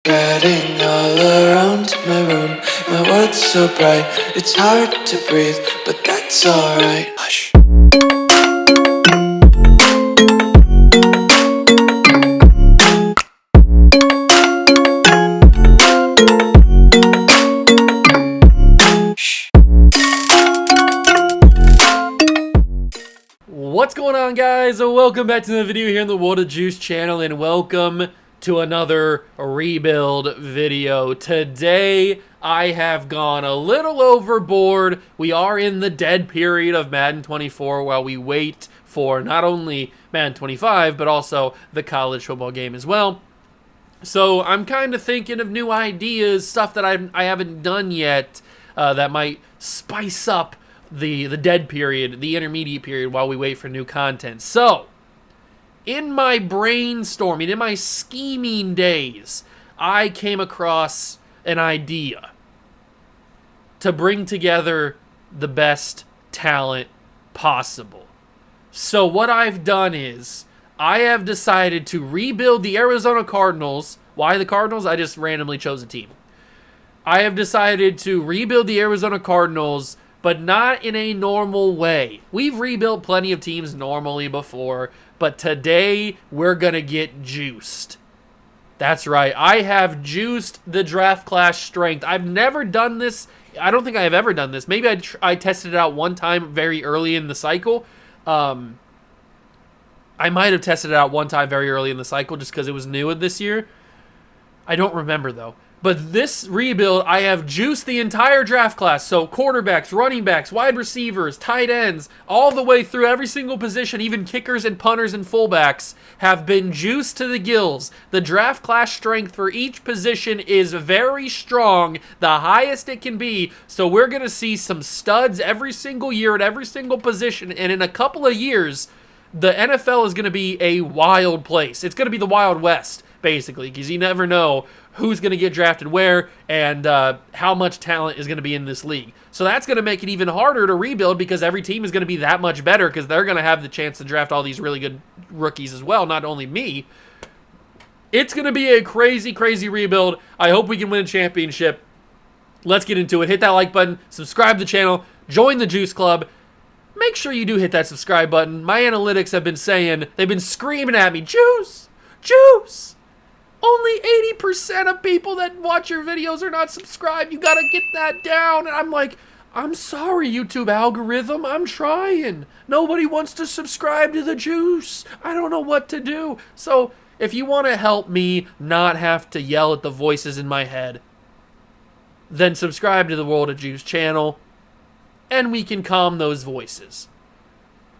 Getting all around my room, my world's so bright, it's hard to breathe, but that's alright. Hush. What's going on, guys? Welcome back to the video here on the World of Juice channel, and welcome to another rebuild video. Today I have gone a little overboard. We are in the dead period of Madden 24 while we wait for not only Madden 25 but also the college football game as well. So I'm kind of thinking of new ideas, stuff that I haven't done yet that might spice up the dead period, the intermediate period while we wait for new content. So in my brainstorming, in my scheming days, I came across an idea to bring together the best talent possible. So what I've done is I have decided to rebuild the Arizona Cardinals. Why the Cardinals? I just randomly chose a team. I have decided to rebuild the Arizona Cardinals, but not in a normal way. We've rebuilt plenty of teams normally before, but today we're going to get juiced. That's right. I have juiced the draft class strength. I've never done this. I don't think I have ever done this. Maybe I tested it out one time very early in the cycle. I might have tested it out one time very early in the cycle just because it was new this year. I don't remember, though. But this rebuild, I have juiced the entire draft class. So quarterbacks, running backs, wide receivers, tight ends, all the way through every single position, even kickers and punters and fullbacks have been juiced to the gills. The draft class strength for each position is very strong, the highest it can be. So we're going to see some studs every single year at every single position. And in a couple of years, the NFL is going to be a wild place. It's going to be the Wild West, basically, because you never know who's going to get drafted where and how much talent is going to be in this league. So that's going to make it even harder to rebuild because every team is going to be that much better because they're going to have the chance to draft all these really good rookies as well, not only me. It's going to be a crazy, crazy rebuild. I hope we can win a championship. Let's get into it. Hit that like button, subscribe to the channel, join the Juice Club. Make sure you do hit that subscribe button. My analytics have been saying, they've been screaming at me, Juice, Juice. Only 80% of people that watch your videos are not subscribed. You gotta get that down. And I'm like, I'm sorry, YouTube algorithm. I'm trying. Nobody wants to subscribe to the Juice. I don't know what to do. So if you want to help me not have to yell at the voices in my head, then subscribe to the World of Juice channel, and we can calm those voices.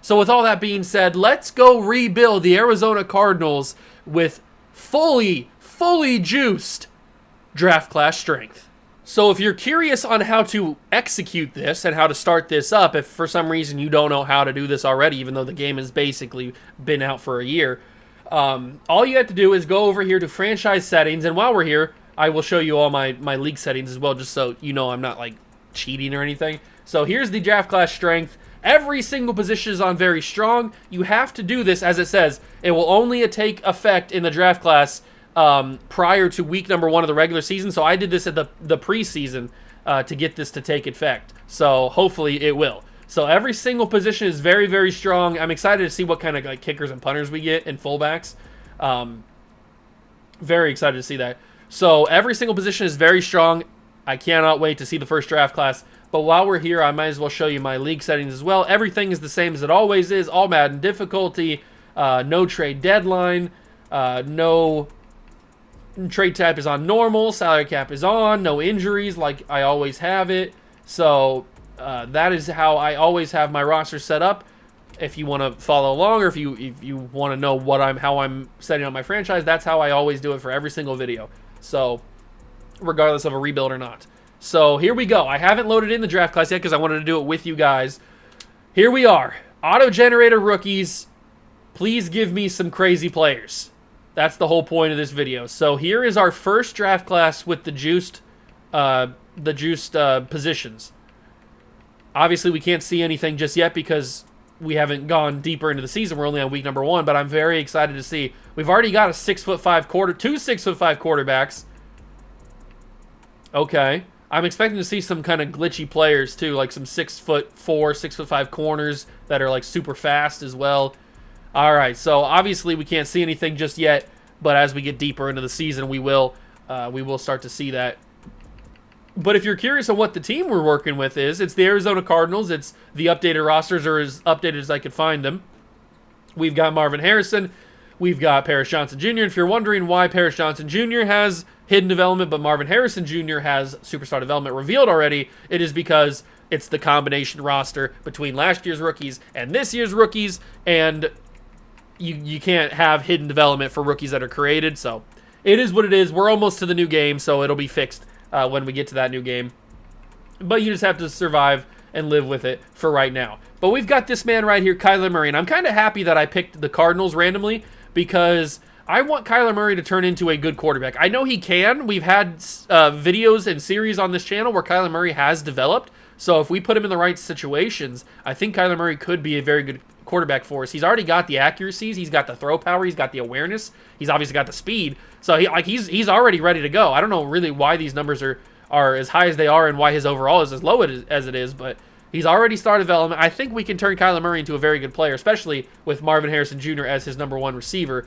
So with all that being said, let's go rebuild the Arizona Cardinals with fully juiced draft class strength. So if you're curious on how to execute this and how to start this up, if for some reason you don't know how to do this already, even though the game has basically been out for a year, all you have to do is go over here to franchise settings, and while we're here, I will show you all my league settings as well, just so you know I'm not like cheating or anything. So here's the draft class strength. Every single position is on very strong. You have to do this, as it says. It will only take effect in the draft class prior to week number 1 of the regular season. So I did this at the preseason to get this to take effect. So hopefully it will. So every single position is very, very strong. I'm excited to see what kind of like kickers and punters we get and fullbacks. Very excited to see that. So every single position is very strong. I cannot wait to see the first draft class. But while we're here, I might as well show you my league settings as well. Everything is the same as it always is. All Madden difficulty, no trade deadline, no trade type is on normal, salary cap is on, no injuries like I always have it. So that is how I always have my roster set up. If you want to follow along, or if you want to know how I'm setting up my franchise, that's how I always do it for every single video. So regardless of a rebuild or not. So here we go. I haven't loaded in the draft class yet because I wanted to do it with you guys. Here we are. Auto-generated rookies. Please give me some crazy players. That's the whole point of this video. So here is our first draft class with the juiced positions. Obviously, we can't see anything just yet because we haven't gone deeper into the season. We're only on week number 1, but I'm very excited to see. We've already got a 6'5" two 6'5" quarterbacks. Okay. I'm expecting to see some kind of glitchy players too, like some 6'4", 6'5" corners that are like super fast as well. All right, so obviously we can't see anything just yet, but as we get deeper into the season, we will start to see that. But if you're curious on what the team we're working with is, it's the Arizona Cardinals. It's the updated rosters are as updated as I could find them. We've got Marvin Harrison. We've got Paris Johnson Jr. If you're wondering why Paris Johnson Jr. has hidden development, but Marvin Harrison Jr. has superstar development revealed already, it is because it's the combination roster between last year's rookies and this year's rookies, and you can't have hidden development for rookies that are created, so it is what it is. We're almost to the new game, so it'll be fixed when we get to that new game. But you just have to survive and live with it for right now. But we've got this man right here, Kyler Murray, and I'm kind of happy that I picked the Cardinals randomly because I want Kyler Murray to turn into a good quarterback. I know he can. We've had videos and series on this channel where Kyler Murray has developed, so if we put him in the right situations, I think Kyler Murray could be a very good quarterback for us. He's already got the accuracies, he's got the throw power, he's got the awareness, he's obviously got the speed, so he's already ready to go. I don't know really why these numbers are as high as they are and why his overall is as low as it is, but he's already started development. I think we can turn Kyler Murray into a very good player, especially with Marvin Harrison Jr. as his #1 receiver.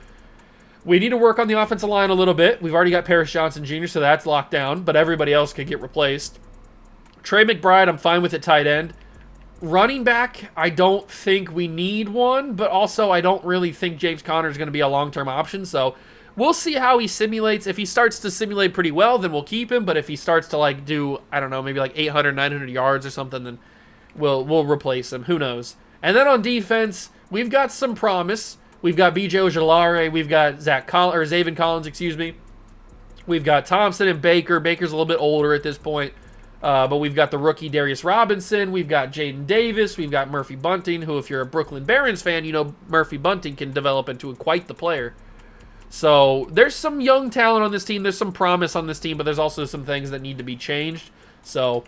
We need to work on the offensive line a little bit. We've already got Paris Johnson Jr., so that's locked down, but everybody else could get replaced. Trey McBride, I'm fine with at tight end. Running back, I don't think we need one, but also I don't really think James Conner is going to be a long-term option, so we'll see how he simulates. If he starts to simulate pretty well, then we'll keep him, but if he starts to like do, I don't know, maybe like 800, 900 yards or something, then we'll replace him. Who knows? And then on defense, we've got some promise. We've got B.J. Ojulari. We've got Zaven Collins, excuse me. We've got Thompson and Baker. Baker's a little bit older at this point. But we've got the rookie Darius Robinson. We've got Jaden Davis. We've got Murphy Bunting, who if you're a Brooklyn Barons fan, you know Murphy Bunting can develop into quite the player. So there's some young talent on this team. There's some promise on this team, but there's also some things that need to be changed. So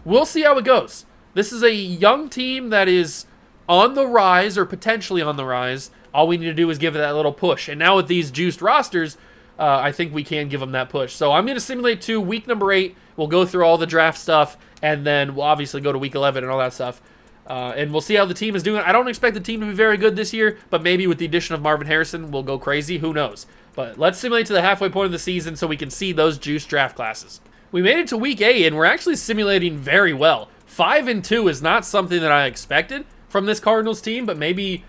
we'll see how it goes. This is a young team that is on the rise or potentially on the rise. All we need to do is give it that little push. And now with these juiced rosters, I think we can give them that push. So I'm going to simulate to week number 8. We'll go through all the draft stuff, and then we'll obviously go to week 11 and all that stuff. And we'll see how the team is doing. I don't expect the team to be very good this year, but maybe with the addition of Marvin Harrison, we'll go crazy. Who knows? But let's simulate to the halfway point of the season so we can see those juiced draft classes. We made it to week 8, and we're actually simulating very well. 5-2 is not something that I expected from this Cardinals team, but maybe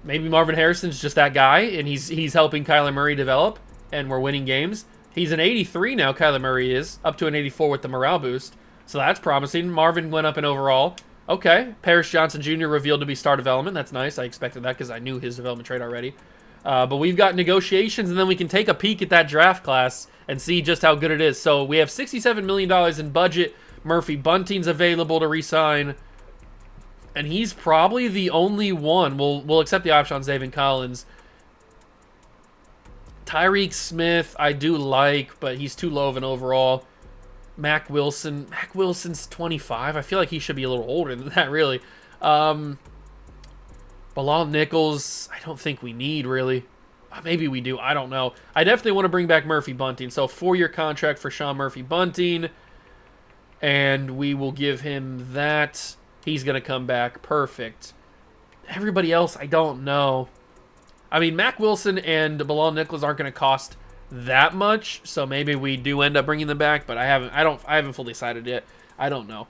Marvin Harrison's just that guy, and he's helping Kyler Murray develop, and we're winning games. He's an 83 now, Kyler Murray is, up to an 84 with the morale boost. So that's promising. Marvin went up in overall. Okay, Paris Johnson Jr. revealed to be star development. That's nice. I expected that because I knew his development trait already. But we've got negotiations, and then we can take a peek at that draft class and see just how good it is. So we have $67 million in budget. Murphy Bunting's available to re-sign. And he's probably the only one. We'll accept the option on Zaven Collins. Tyreek Smith, I do like, but he's too low of an overall. Mac Wilson's 25. I feel like he should be a little older than that, really. Bilal Nichols, I don't think we need, really. Maybe we do. I don't know. I definitely want to bring back Murphy Bunting. So 4-year contract for Sean Murphy Bunting. And we will give him that. He's going to come back. Perfect. Everybody else, I don't know. I mean, Mac Wilson and Bilal Nichols aren't going to cost that much, so maybe we do end up bringing them back, but I haven't fully decided yet. I don't know.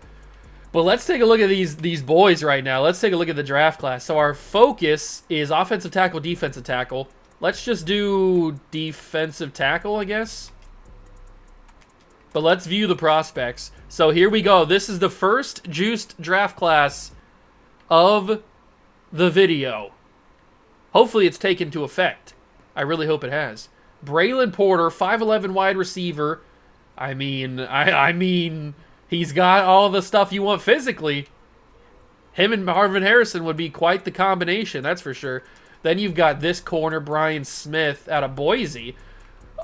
But let's take a look at these boys right now. Let's take a look at the draft class. So our focus is offensive tackle, defensive tackle. Let's just do defensive tackle, I guess. But let's view the prospects. So here we go. This is the first juiced draft class of the video. Hopefully it's taken into effect. I really hope it has. Braylon Porter, 5'11" wide receiver. I mean, he's got all the stuff you want physically. Him and Marvin Harrison would be quite the combination, that's for sure. Then you've got this corner, Brian Smith, out of Boise.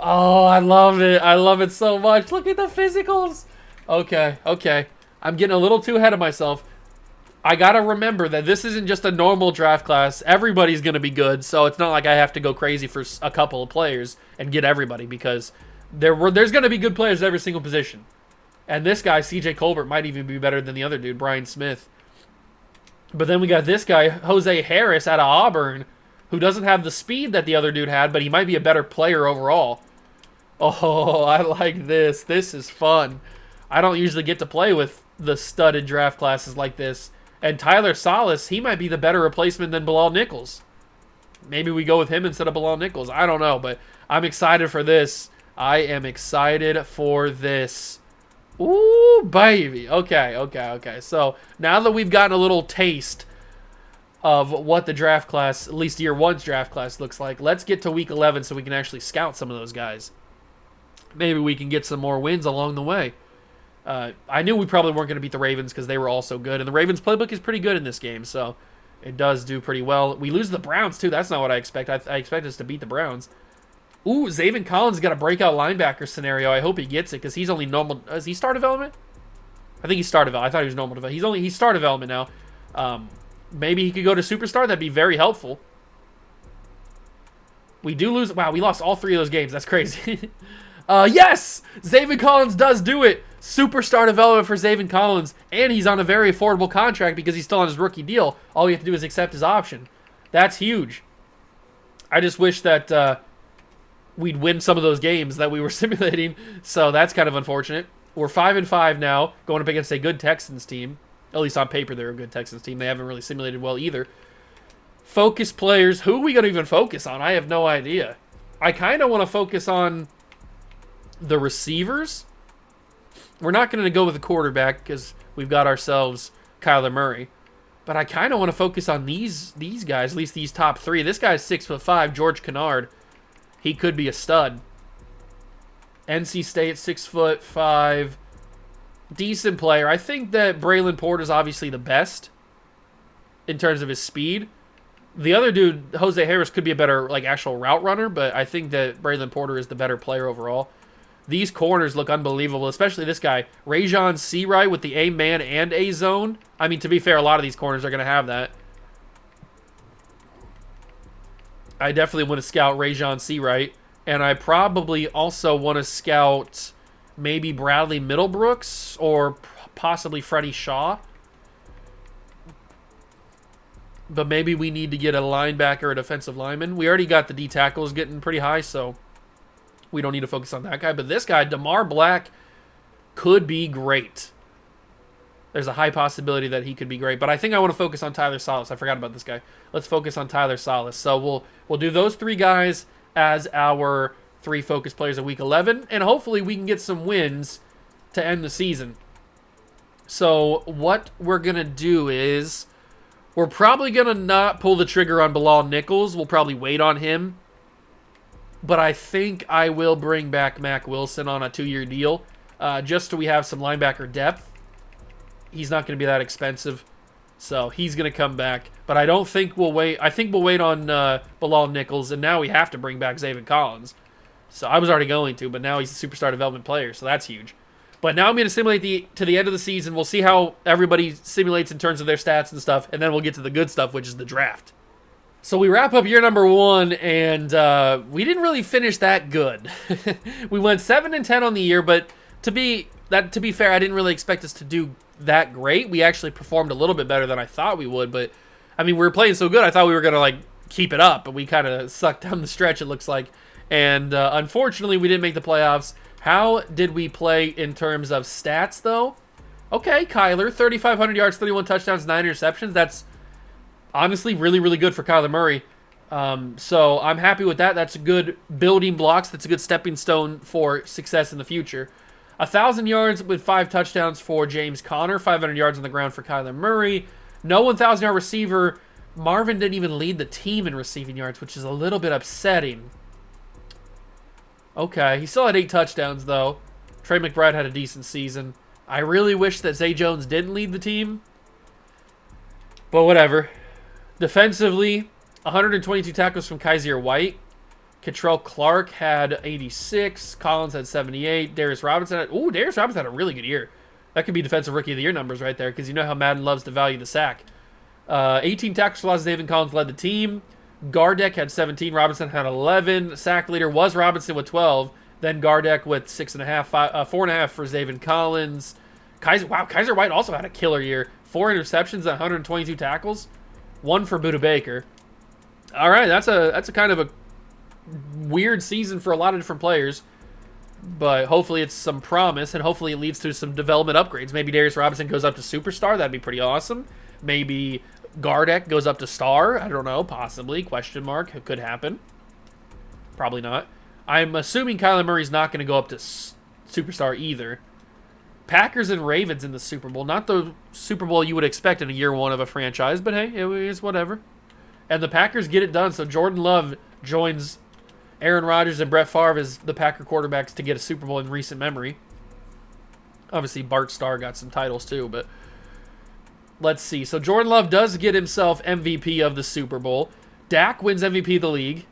Oh, I love it. I love it so much. Look at the physicals. Okay. I'm getting a little too ahead of myself. I got to remember that this isn't just a normal draft class. Everybody's going to be good, so it's not like I have to go crazy for a couple of players and get everybody because there's going to be good players at every single position. And this guy, CJ Colbert, might even be better than the other dude, Brian Smith. But then we got this guy, Jose Harris, out of Auburn, who doesn't have the speed that the other dude had, but he might be a better player overall. Oh, I like this. This is fun. I don't usually get to play with the studded draft classes like this. And Tyler Salas, he might be the better replacement than Bilal Nichols. Maybe we go with him instead of Bilal Nichols. I don't know, but I'm excited for this. I am excited for this. Ooh, baby. Okay. So now that we've gotten a little taste of what the draft class, at least year one's draft class, looks like, let's get to week 11 so we can actually scout some of those guys. Maybe we can get some more wins along the way. I knew we probably weren't going to beat the Ravens because they were all so good. And the Ravens playbook is pretty good in this game, so it does do pretty well. We lose the Browns, too. That's not what I expect. I expect us to beat the Browns. Ooh, Zaven Collins got a breakout linebacker scenario. I hope he gets it because he's only normal. Is he star development? I think he's star development. I thought he was normal development. He's star development now. Maybe he could go to superstar. That'd be very helpful. We do lose. Wow, we lost all 3 of those games. That's crazy. Yes! Zaven Collins does do it. Superstar development for Zaven Collins. And he's on a very affordable contract because he's still on his rookie deal. All we have to do is accept his option. That's huge. I just wish that we'd win some of those games that we were simulating. So that's kind of unfortunate. We're 5-5 now, going up against a good Texans team. At least on paper, they're a good Texans team. They haven't really simulated well either. Focus players. Who are we going to even focus on? I have no idea. I kind of want to focus on the receivers. We're not going to go with the quarterback because we've got ourselves Kyler Murray. But I kind of want to focus on these guys, at least these top 3. This guy's 6'5", George Kennard. He could be a stud. NC State, 6'5", decent player. I think that Braylon Porter is obviously the best in terms of his speed. The other dude, Jose Harris, could be a better actual route runner, but I think that Braylon Porter is the better player overall. These corners look unbelievable, especially this guy, Rajon Seawright with the A-man and A-zone. I mean, to be fair, a lot of these corners are going to have that. I definitely want to scout Rajon Seawright, and I probably also want to scout maybe Bradley Middlebrooks or possibly Freddie Shaw. But maybe we need to get a linebacker or a defensive lineman. We already got the D tackles getting pretty high, so we don't need to focus on that guy. But this guy, DeMar Black, could be great. There's a high possibility that he could be great. But I think I want to focus on Tyler Salas. I forgot about this guy. Let's focus on Tyler Salas. So we'll do those 3 guys as our 3 focus players of Week 11. And hopefully we can get some wins to end the season. So what we're going to do is we're probably going to not pull the trigger on Bilal Nichols. We'll probably wait on him. But I think I will bring back Mack Wilson on a 2-year deal, just so we have some linebacker depth. He's not going to be that expensive, so he's going to come back. But I don't think we'll wait. I think we'll wait on Bilal Nichols, and now we have to bring back Zaven Collins. So I was already going to, but now he's a superstar development player, so that's huge. But now I'm going to simulate to the end of the season. We'll see how everybody simulates in terms of their stats and stuff, and then we'll get to the good stuff, which is the draft. So we wrap up year number 1, and we didn't really finish that good. We went 7-10 on the year, but to be fair, I didn't really expect us to do that great. We actually performed a little bit better than I thought we would, but I mean, we were playing so good, I thought we were going to keep it up, but we kind of sucked down the stretch, it looks like. And unfortunately, we didn't make the playoffs. How did we play in terms of stats, though? Okay, Kyler, 3,500 yards, 31 touchdowns, 9 interceptions. That's honestly really, really good for Kyler Murray. So I'm happy with that. That's a good building blocks. That's a good stepping stone for success in the future. 1,000 yards with 5 touchdowns for James Conner. 500 yards on the ground for Kyler Murray. No 1,000-yard receiver. Marvin didn't even lead the team in receiving yards, which is a little bit upsetting. Okay, he still had 8 touchdowns, though. Trey McBride had a decent season. I really wish that Zay Jones didn't lead the team. But whatever. Defensively, 122 tackles from Kaiser White. Catrell Clark had 86. Collins had 78. Darius Robinson had a really good year. That could be Defensive Rookie of the Year numbers right there, because you know how Madden loves to value the sack. 18 tackles for loss. David Collins led the team. Gardeck had 17. Robinson had 11. Sack leader was Robinson with 12. Then Gardeck with 6.5, 4.5 for Zaven Collins. Kaiser White also had a killer year. 4 interceptions and 122 tackles. 1 for Buda Baker. All right, that's a kind of a weird season for a lot of different players. But hopefully it's some promise, and hopefully it leads to some development upgrades. Maybe Darius Robinson goes up to superstar. That'd be pretty awesome. Maybe Gardeck goes up to star. I don't know. Possibly. Question mark. It could happen. Probably not. I'm assuming Kyler Murray's not going to go up to superstar either. Packers and Ravens in the Super Bowl. Not the Super Bowl you would expect in a year 1 of a franchise, but hey, it is whatever. And the Packers get it done, so Jordan Love joins Aaron Rodgers and Brett Favre as the Packer quarterbacks to get a Super Bowl in recent memory. Obviously, Bart Starr got some titles too, but let's see. So Jordan Love does get himself MVP of the Super Bowl. Dak wins MVP of the league.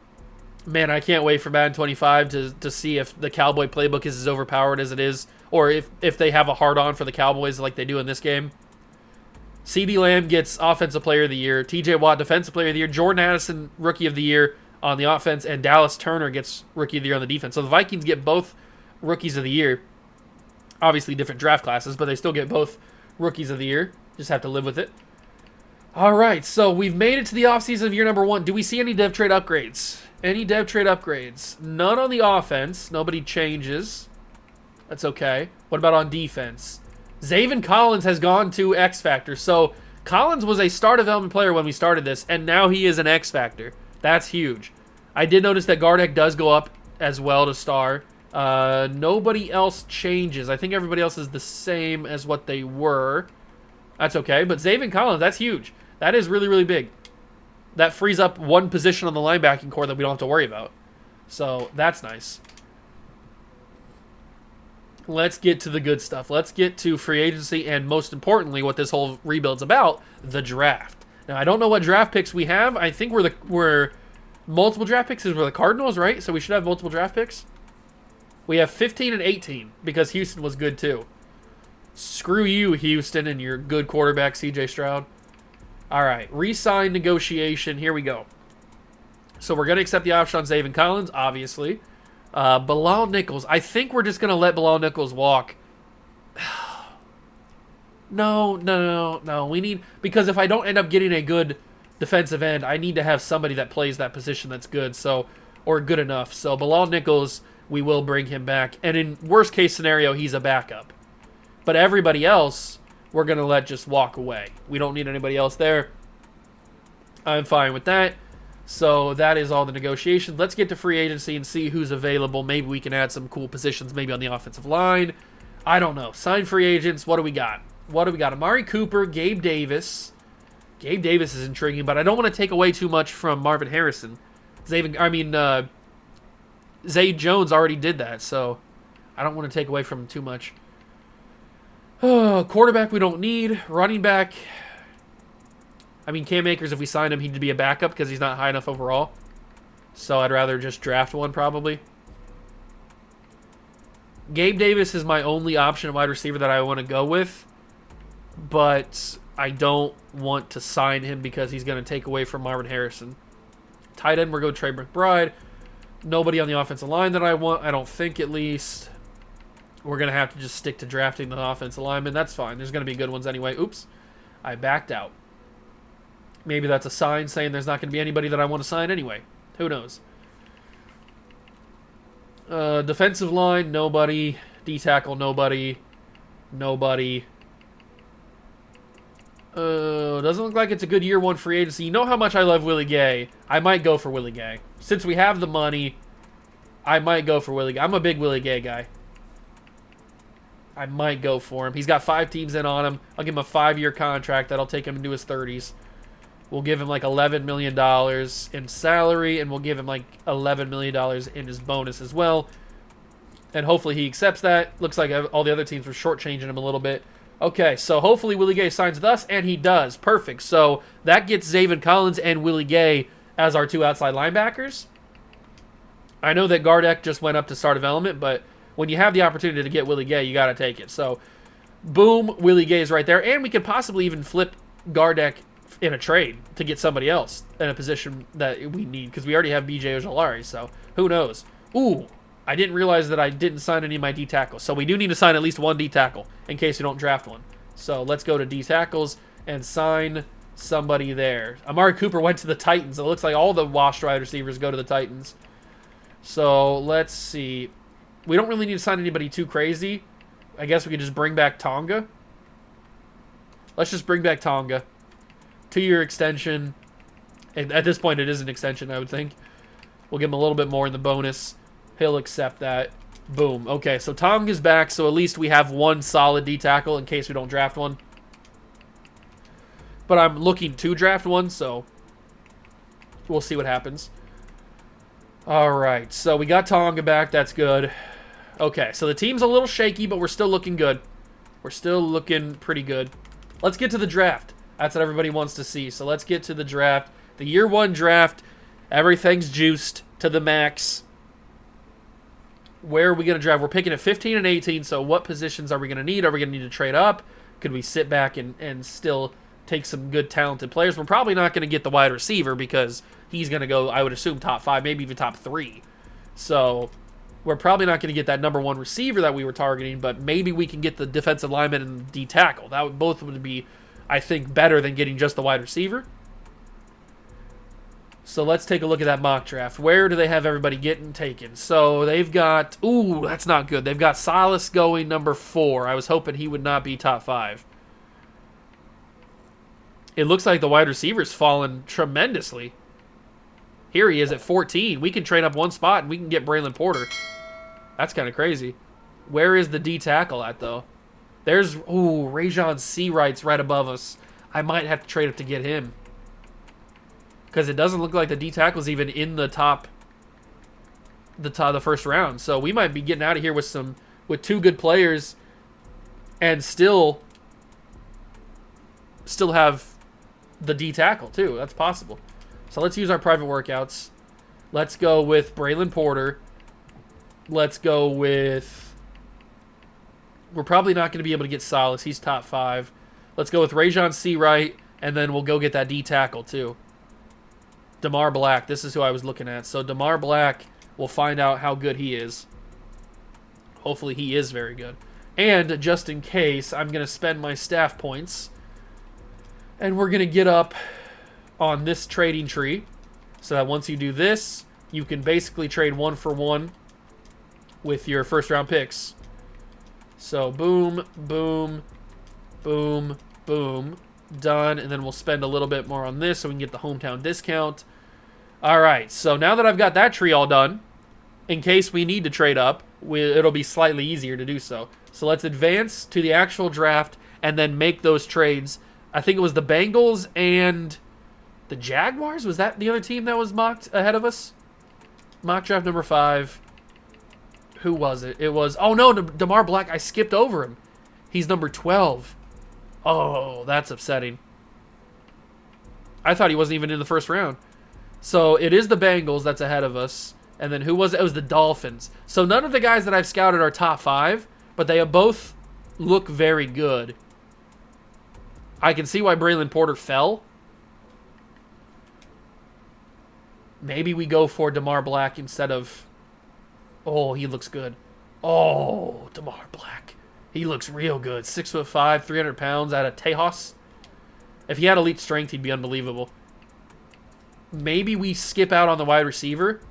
Man, I can't wait for Madden 25 to see if the Cowboy playbook is as overpowered as it is, or if they have a hard-on for the Cowboys like they do in this game. CeeDee Lamb gets Offensive Player of the Year. TJ Watt, Defensive Player of the Year. Jordan Addison, Rookie of the Year on the offense, and Dallas Turner gets Rookie of the Year on the defense. So the Vikings get both Rookies of the Year. Obviously different draft classes, but they still get both Rookies of the Year. Just have to live with it. All right, so we've made it to the offseason of year number 1. Do we see any dev trade upgrades? Any dev trade upgrades? None on the offense. Nobody changes. That's okay. What about on defense? Zaven Collins has gone to X Factor. So Collins was a star development player when we started this, and now he is an X Factor. That's huge. I did notice that Gardeck does go up as well to star. Nobody else changes. I think everybody else is the same as what they were. That's okay. But Zaven Collins, that's huge. That is really, really big. That frees up one position on the linebacking core that we don't have to worry about. So that's nice. Let's get to the good stuff. Let's get to free agency and, most importantly, what this whole rebuild's about, the draft. Now, I don't know what draft picks we have. I think we're multiple draft picks is we're the Cardinals, right? So we should have multiple draft picks. We have 15 and 18 because Houston was good too. Screw you, Houston, and your good quarterback, CJ Stroud. All right, re-sign negotiation. Here we go. So we're going to accept the option on Zaven Collins, obviously. Bilal Nichols. I think we're just going to let Bilal Nichols walk. No. We need, because if I don't end up getting a good defensive end, I need to have somebody that plays that position that's good, so, or good enough. So Bilal Nichols, we will bring him back. And in worst case scenario, he's a backup. But everybody else, we're going to let just walk away. We don't need anybody else there. I'm fine with that. So that is all the negotiations. Let's get to free agency and see who's available. Maybe we can add some cool positions, maybe on the offensive line. I don't know. Sign free agents. What do we got? Amari Cooper, Gabe Davis. Gabe Davis is intriguing, but I don't want to take away too much from Marvin Harrison. Zay Jones already did that, so I don't want to take away from him too much. Quarterback we don't need. Running back. I mean, Cam Akers, if we signed him, he'd be a backup because he's not high enough overall. So I'd rather just draft one, probably. Gabe Davis is my only option wide receiver that I want to go with. But I don't want to sign him because he's going to take away from Marvin Harrison. Tight end, we're going to Trey McBride. Nobody on the offensive line that I want, I don't think, at least. We're going to have to just stick to drafting the offensive lineman. That's fine. There's going to be good ones anyway. Oops. I backed out. Maybe that's a sign saying there's not going to be anybody that I want to sign anyway. Who knows? Defensive line, nobody. D-tackle, nobody. Nobody. Doesn't look like it's a good year 1 free agency. You know how much I love Willie Gay. I might go for Willie Gay. Since we have the money, I might go for Willie Gay. I'm a big Willie Gay guy. I might go for him. He's got 5 teams in on him. I'll give him a 5-year contract that'll take him into his 30s. We'll give him like $11 million in salary, and we'll give him like $11 million in his bonus as well. And hopefully he accepts that. Looks like all the other teams were shortchanging him a little bit. Okay, so hopefully Willie Gay signs with us, and he does. Perfect. So that gets Zaven Collins and Willie Gay as our 2 outside linebackers. I know that Gardeck just went up to start development, but when you have the opportunity to get Willie Gay, you got to take it. So, boom, Willie Gay is right there. And we could possibly even flip Gardeck in a trade to get somebody else in a position that we need, because we already have BJ Ojolari, so who knows. Ooh, I didn't realize that I didn't sign any of my D tackles. So we do need to sign at least one D tackle in case we don't draft one. So let's go to D tackles and sign somebody there. Amari Cooper went to the Titans. It looks like all the washed wide receivers go to the Titans. So let's see. We don't really need to sign anybody too crazy. I guess we could just bring back Tonga. Let's just bring back Tonga. 2-year extension. And at this point, it is an extension, I would think. We'll give him a little bit more in the bonus. He'll accept that. Boom. Okay, so Tonga's back, so at least we have one solid D tackle in case we don't draft one. But I'm looking to draft one, so we'll see what happens. All right, so we got Tonga back. That's good. Okay, so the team's a little shaky, but we're still looking good. We're still looking pretty good. Let's get to the draft. That's what everybody wants to see. So let's get to the draft. The year 1 draft. Everything's juiced to the max. Where are we going to draft? We're picking at 15 and 18, so what positions are we going to need? Are we going to need to trade up? Could we sit back and still take some good, talented players? We're probably not going to get the wide receiver because he's going to go, I would assume, top 5, maybe even top 3. So we're probably not going to get that number 1 receiver that we were targeting, but maybe we can get the defensive lineman and D tackle. That would both would be, I think, better than getting just the wide receiver. So let's take a look at that mock draft. Where do they have everybody getting taken? So they've got... Ooh, that's not good. They've got Silas going number 4. I was hoping he would not be top 5. It looks like the wide receiver's fallen tremendously. Here he is at 14. We can trade up one spot and we can get Braylon Porter. That's kind of crazy. Where is the D tackle at, though? There's... Ooh, Rajon Seawright's right above us. I might have to trade up to get him. Because it doesn't look like the D tackle's even in the first round. So we might be getting out of here with 2 good players and still have the D tackle too. That's possible. So let's use our private workouts. Let's go with Braylon Porter. Let's go with... We're probably not going to be able to get Silas. He's top 5. Let's go with Rajon Seawright, and then we'll go get that D tackle too. DeMar Black, this is who I was looking at. So DeMar Black, we'll find out how good he is. Hopefully he is very good. And just in case, I'm going to spend my staff points. And we're going to get up on this trading tree. So that once you do this, you can basically trade 1 for 1 with your first round picks. So boom, boom, boom, boom. Done, and then we'll spend a little bit more on this so we can get the hometown discount. All right, so now that I've got that tree all done, in case we need to trade up, it'll be slightly easier to do so. So let's advance to the actual draft and then make those trades. I think it was the Bengals and the Jaguars. Was that the other team that was mocked ahead of us? Mock draft number 5. Who was it? It was... Oh, no, DeMar Black. I skipped over him. He's number 12. Oh, that's upsetting. I thought he wasn't even in the first round. So it is the Bengals that's ahead of us. And then who was it? It was the Dolphins. So none of the guys that I've scouted are top 5, but they both look very good. I can see why Braylon Porter fell. Maybe we go for DeMar Black instead of... Oh, he looks good. Oh, DeMar Black. He looks real good. 6'5", 300 pounds out of Tejas. If he had elite strength, he'd be unbelievable. Maybe we skip out on the wide receiver,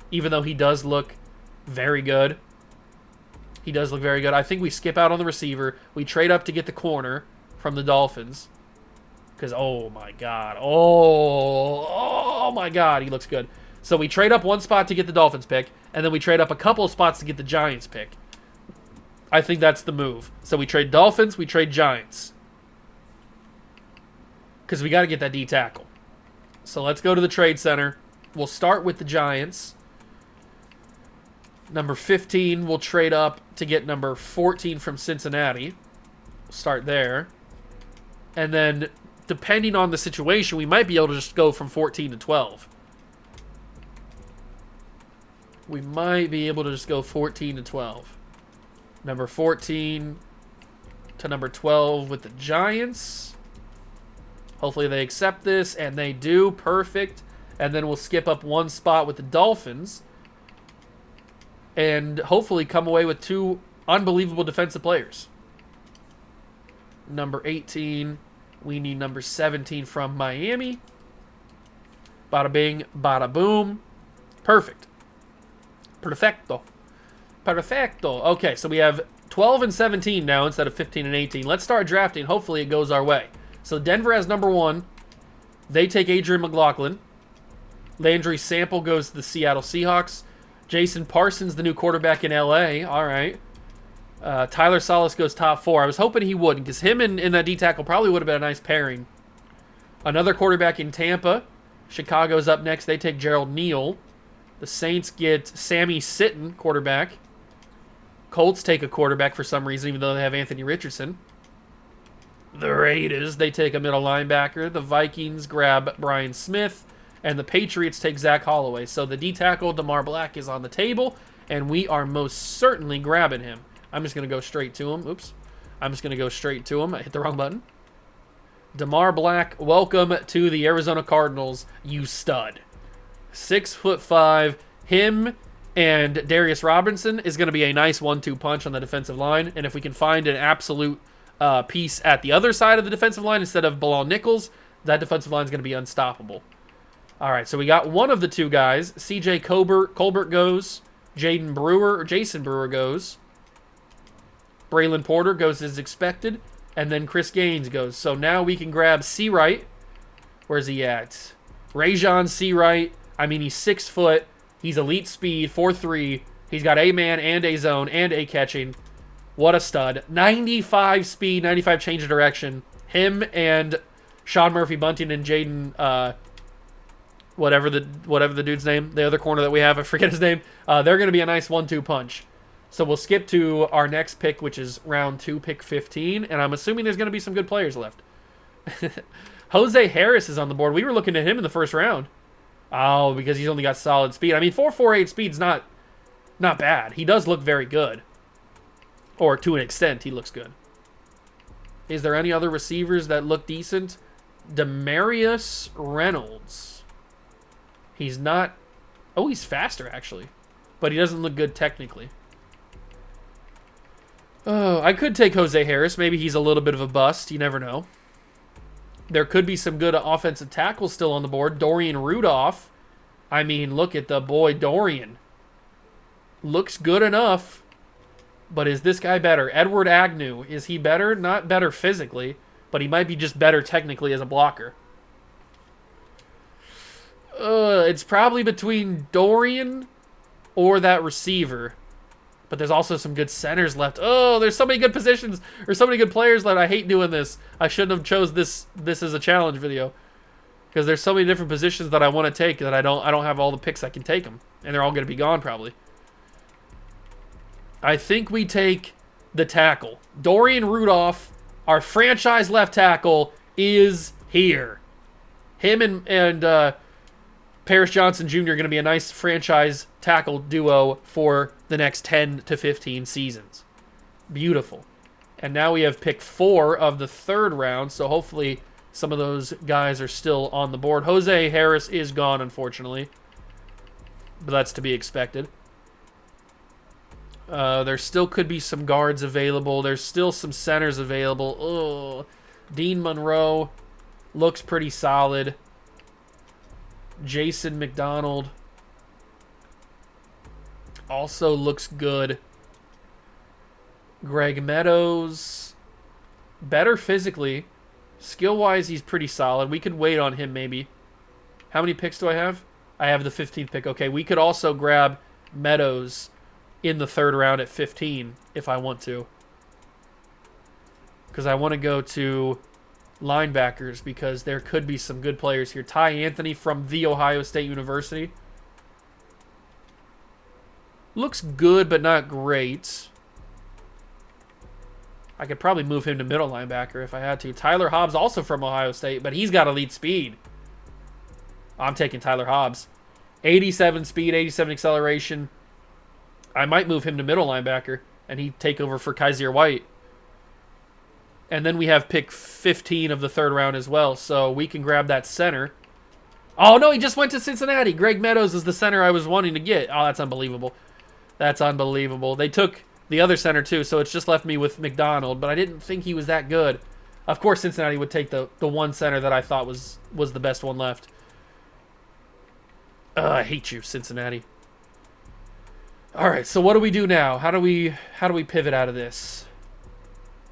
even though he does look very good. He does look very good. I think we skip out on the receiver. We trade up to get the corner from the Dolphins. Because, oh my God. Oh my God, he looks good. So we trade up one spot to get the Dolphins pick, and then we trade up a couple of spots to get the Giants pick. I think that's the move. So we trade Dolphins, we trade Giants. Because we got to get that D tackle. So let's go to the trade center. We'll start with the Giants. Number 15, we'll trade up to get number 14 from Cincinnati. We'll start there. And then, depending on the situation, we might be able to just go from 14 to 12. We might be able to just go 14 to 12. Number 14 to number 12 with the Giants. Hopefully they accept this, and they do. Perfect. And then we'll skip up one spot with the Dolphins. and hopefully come away with 2 unbelievable defensive players. Number 18, we need number 17 from Miami. Bada bing, bada boom. Perfect. Perfecto. Perfecto. Okay, so we have 12 and 17 now instead of 15 and 18. Let's start drafting. Hopefully it goes our way. So Denver has number 1. They take Adrian McLaughlin. Landry Sample goes to the Seattle Seahawks. Jason Parsons, the new quarterback in LA. All right. Tyler Salas goes top 4. I was hoping he wouldn't, because him and that D-tackle probably would have been a nice pairing. Another quarterback in Tampa. Chicago's up next. They take Gerald Neal. The Saints get Sammy Sitton, quarterback. Colts take a quarterback for some reason, even though they have Anthony Richardson. The Raiders, they take a middle linebacker. The Vikings grab Brian Smith. And the Patriots take Zach Holloway. So the D-tackle, DeMar Black, is on the table, and we are most certainly grabbing him. I'm just going to go straight to him. Oops. I'm just going to go straight to him. I hit the wrong button. DeMar Black, welcome to the Arizona Cardinals, you stud. 6'5". Him and Darius Robinson is going to be a nice 1-2 punch on the defensive line. And if we can find an absolute piece at the other side of the defensive line instead of Bilal Nichols, that defensive line is going to be unstoppable. All right, so we got one of the 2 guys. CJ Colbert goes. Jason Brewer goes. Braylon Porter goes as expected. And then Chris Gaines goes. So now we can grab C. Wright. Where's he at? Rajon C. Wright. I mean, he's 6 foot. He's elite speed, 4'3". He's got A-man and A-zone and A-catching. What a stud. 95 speed, 95 change of direction. Him and Sean Murphy-Bunting and Jaden... whatever the dude's name, the other corner that we have, I forget his name, they're going to be a nice 1-2 punch. So we'll skip to our next pick, which is round 2, pick 15, and I'm assuming there's going to be some good players left. Jose Harris is on the board. We were looking at him in the first round. Oh, because he's only got solid speed. I mean, 4.48 speed's not bad. He does look very good. Or to an extent, he looks good. Is there any other receivers that look decent? Demarius Reynolds. He's not... Oh, he's faster, actually. But he doesn't look good technically. Oh, I could take Jose Harris. Maybe he's a little bit of a bust. You never know. There could be some good offensive tackles still on the board. Dorian Rudolph. I mean, look at the boy Dorian. Looks good enough. But is this guy better? Edward Agnew. Is he better? Not better physically. But he might be just better technically as a blocker. It's probably between Dorian or that receiver. But there's also some good centers left. Oh, there's so many good positions or so many good players left. I hate doing this. I shouldn't have chose this as a challenge video. Because there's so many different positions that I want to take that I don't have all the picks I can take them. And they're all going to be gone probably. I think we take the tackle. Dorian Rudolph, our franchise left tackle, is here. Him and Paris Johnson Jr. are going to be a nice franchise tackle duo for the next 10 to 15 seasons. Beautiful. And now we have pick 4 of the 3rd round, so hopefully some of those guys are still on the board. Jose Harris is gone, unfortunately. But that's to be expected. There still could be some guards available. There's still some centers available. Oh, Dean Monroe looks pretty solid. Jason McDonald also looks good. Greg Meadows, better physically. Skill-wise, he's pretty solid. We could wait on him maybe. How many picks do I have? I have the 15th pick. Okay, we could also grab Meadows in the 3rd round at 15 if I want to. Because I want to go to linebackers because there could be some good players here. Ty Anthony from The Ohio State University. Looks good, but not great. I could probably move him to middle linebacker if I had to. Tyler Hobbs, also from Ohio State, but he's got elite speed. I'm taking Tyler Hobbs. 87 speed, 87 acceleration. I might move him to middle linebacker, and he'd take over for Kaiser White. And then we have pick 15 of the 3rd round as well, so we can grab that center. Oh, no, he just went to Cincinnati. Greg Meadows is the center I was wanting to get. Oh, that's unbelievable. That's unbelievable. They took the other center too, so it's just left me with McDonald, but I didn't think he was that good. Of course, Cincinnati would take the one center that I thought was the best one left. I hate you, Cincinnati. All right, so what do we do now? How do we pivot out of this?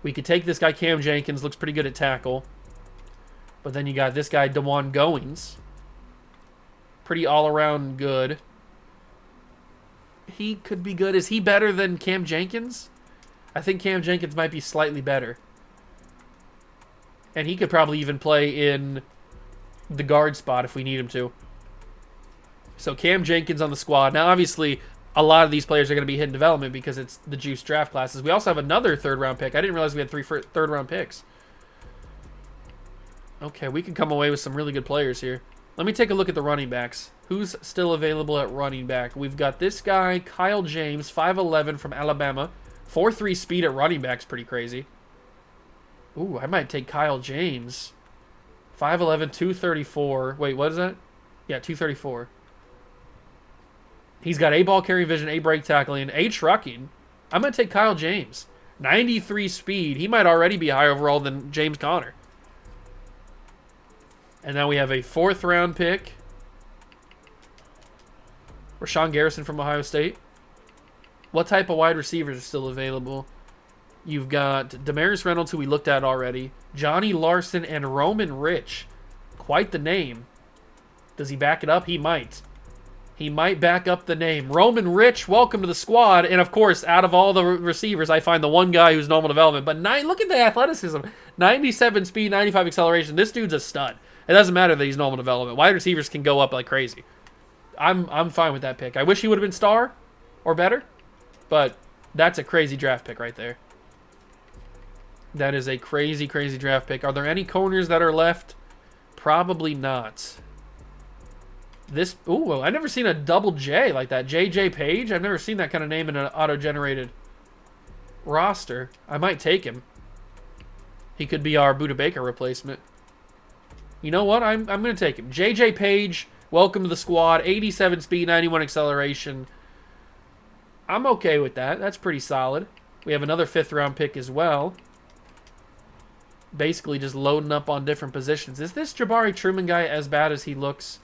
We could take this guy Cam Jenkins, looks pretty good at tackle. But then you got this guy DeJuan Goins. Pretty all-around good. He could be good. Is he better than Cam Jenkins? I think Cam Jenkins might be slightly better. And he could probably even play in the guard spot if we need him to. So Cam Jenkins on the squad. Now, obviously, a lot of these players are going to be hidden development because it's the juice draft classes. We also have another third-round pick. I didn't realize we had 3 third-round picks. Okay, we can come away with some really good players here. Let me take a look at the running backs. Who's still available at running back? We've got this guy, Kyle James, 5'11", from Alabama. 4.3 speed at running back's pretty crazy. Ooh, I might take Kyle James. 5'11", 234. Wait, what is that? Yeah, 234. He's got A ball carry vision, A break tackling, A trucking. I'm going to take Kyle James. 93 speed. He might already be higher overall than James Conner. And now we have a 4th round pick. Rashawn Garrison from Ohio State. What type of wide receivers are still available? You've got Demarius Reynolds, who we looked at already. Johnny Larson and Roman Rich. Quite the name. Does he back it up? He might. He might back up the name. Roman Rich, welcome to the squad. And, of course, out of all the receivers, I find the one guy who's normal development. But look at the athleticism. 97 speed, 95 acceleration. This dude's a stud. It doesn't matter that he's normal development. Wide receivers can go up like crazy. I'm fine with that pick. I wish he would have been star or better. But that's a crazy draft pick right there. That is a crazy, crazy draft pick. Are there any corners that are left? Probably not. This, ooh, I've never seen a double J like that. J.J. Page? I've never seen that kind of name in an auto-generated roster. I might take him. He could be our Budda Baker replacement. You know what? I'm going to take him. J.J. Page, welcome to the squad. 87 speed, 91 acceleration. I'm okay with that. That's pretty solid. We have another 5th round pick as well. Basically just loading up on different positions. Is this Jabari Truman guy as bad as he looks?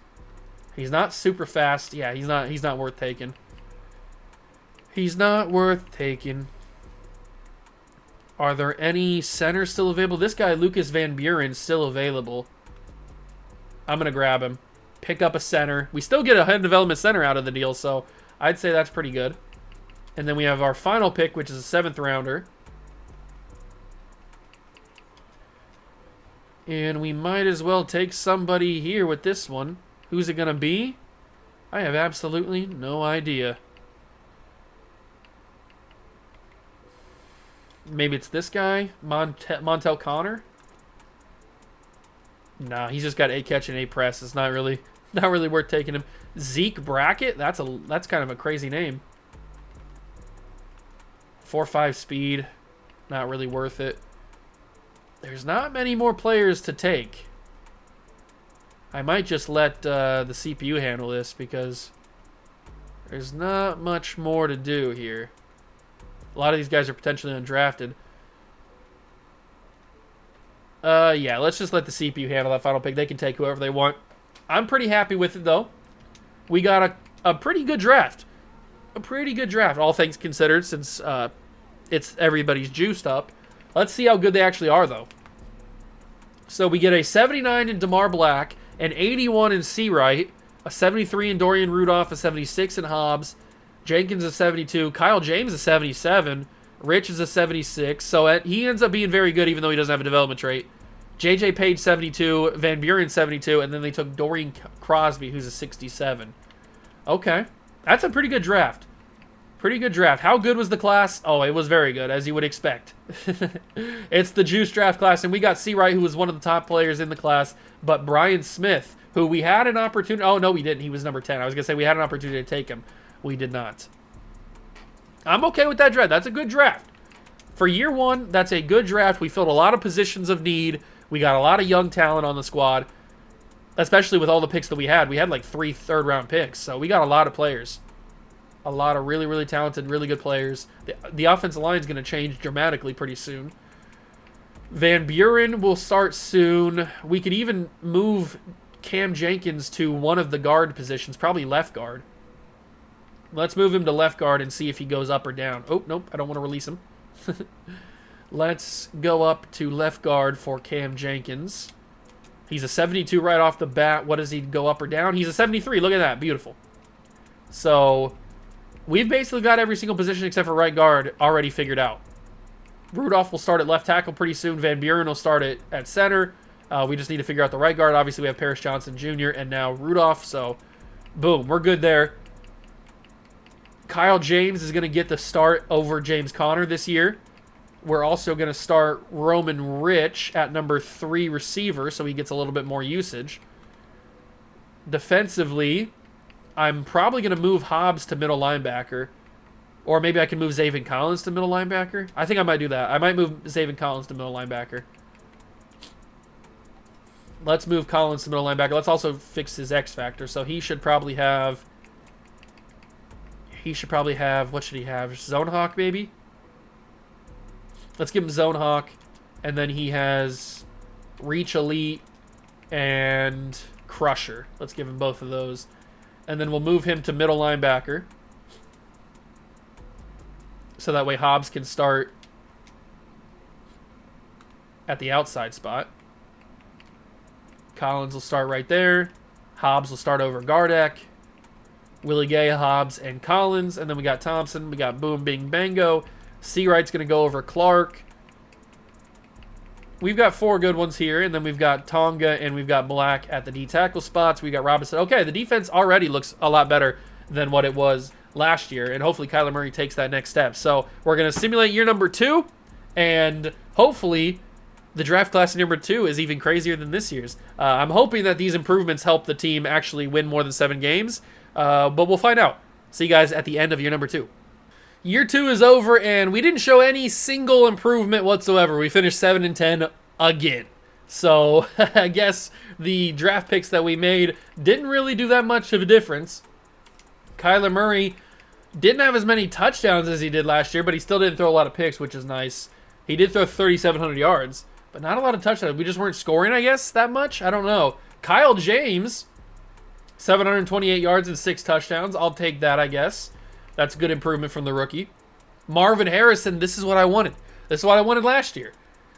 He's not super fast. Yeah, he's not worth taking. He's not worth taking. Are there any centers still available? This guy, Lucas Van Buren, still available. I'm going to grab him. Pick up a center. We still get a head development center out of the deal, so I'd say that's pretty good. And then we have our final pick, which is a 7th rounder. And we might as well take somebody here with this one. Who's it going to be? I have absolutely no idea. Maybe it's this guy, Montel Connor. Nah, he's just got a catch and a press. It's not really worth taking him. Zeke Brackett. That's kind of a crazy name. 4.5 speed. Not really worth it. There's not many more players to take. I might just let the CPU handle this because there's not much more to do here. A lot of these guys are potentially undrafted. Yeah, let's just let the CPU handle that final pick. They can take whoever they want. I'm pretty happy with it, though. We got a pretty good draft. A pretty good draft, all things considered, since it's everybody's juiced up. Let's see how good they actually are, though. So we get a 79 in DeMar Black, an 81 in Seawright, a 73 in Dorian Rudolph, a 76 in Hobbs, Jenkins a 72, Kyle James a 77, Rich is a 76, so he ends up being very good even though he doesn't have a development trait. J.J. Page 72, Van Buren 72, and then they took Dorian Crosby, who's a 67. Okay, that's a pretty good draft. Pretty good draft. How good was the class? Oh, it was very good, as you would expect. It's the Juice draft class, and we got Seawright, who was one of the top players in the class, but Brian Smith, who we had an opportunity... Oh, no, we didn't. He was number 10. I was going to say we had an opportunity to take him. We did not. I'm okay with that draft. That's a good draft. For year one, that's a good draft. We filled a lot of positions of need. We got a lot of young talent on the squad, especially with all the picks that we had. We had like 3 third-round picks, so we got a lot of players. A lot of really, really talented, really good players. The offensive line is going to change dramatically pretty soon. Van Buren will start soon. We could even move Cam Jenkins to one of the guard positions, probably left guard. Let's move him to left guard and see if he goes up or down. Oh, nope, I don't want to release him. Let's go up to left guard for Cam Jenkins. He's a 72 right off the bat. What does he go up or down? He's a 73. Look at that. Beautiful. So we've basically got every single position except for right guard already figured out. Rudolph will start at left tackle pretty soon. Van Buren will start at center. We just need to figure out the right guard. Obviously, we have Paris Johnson Jr. and now Rudolph. So, boom, we're good there. Kyle James is going to get the start over James Conner this year. We're also going to start Roman Rich at number 3 receiver, so he gets a little bit more usage. Defensively, I'm probably going to move Hobbs to middle linebacker. Or maybe I can move Zaven Collins to middle linebacker. I think I might do that. I might move Zaven Collins to middle linebacker. Let's move Collins to middle linebacker. Let's also fix his X factor. So he should probably have... What should he have? Zone Hawk, maybe? Let's give him Zone Hawk. And then he has Reach Elite and Crusher. Let's give him both of those. And then we'll move him to middle linebacker. So that way Hobbs can start at the outside spot. Collins will start right there. Hobbs will start over Gardeck. Willie Gay, Hobbs, and Collins. And then we got Thompson. We got Boom, Bing, Bango. Seawright's going to go over Clark. We've got 4 good ones here. And then we've got Tonga and we've got Black at the D-tackle spots. We got Robinson. Okay, the defense already looks a lot better than what it was last year, and hopefully Kyler Murray takes that next step. So we're going to simulate year number 2, and hopefully the draft class number 2 is even crazier than this year's. I'm hoping that these improvements help the team actually win more than 7 games, but we'll find out. See you guys at the end of year number 2. Year 2 is over, and we didn't show any single improvement whatsoever. We finished 7-10 again. So I guess the draft picks that we made didn't really do that much of a difference. Kyler Murray didn't have as many touchdowns as he did last year, but he still didn't throw a lot of picks, which is nice. He did throw 3,700 yards, but not a lot of touchdowns. We just weren't scoring, I guess, that much? I don't know. Kyle James, 728 yards and 6 touchdowns. I'll take that, I guess. That's a good improvement from the rookie. Marvin Harrison, this is what I wanted. This is what I wanted last year.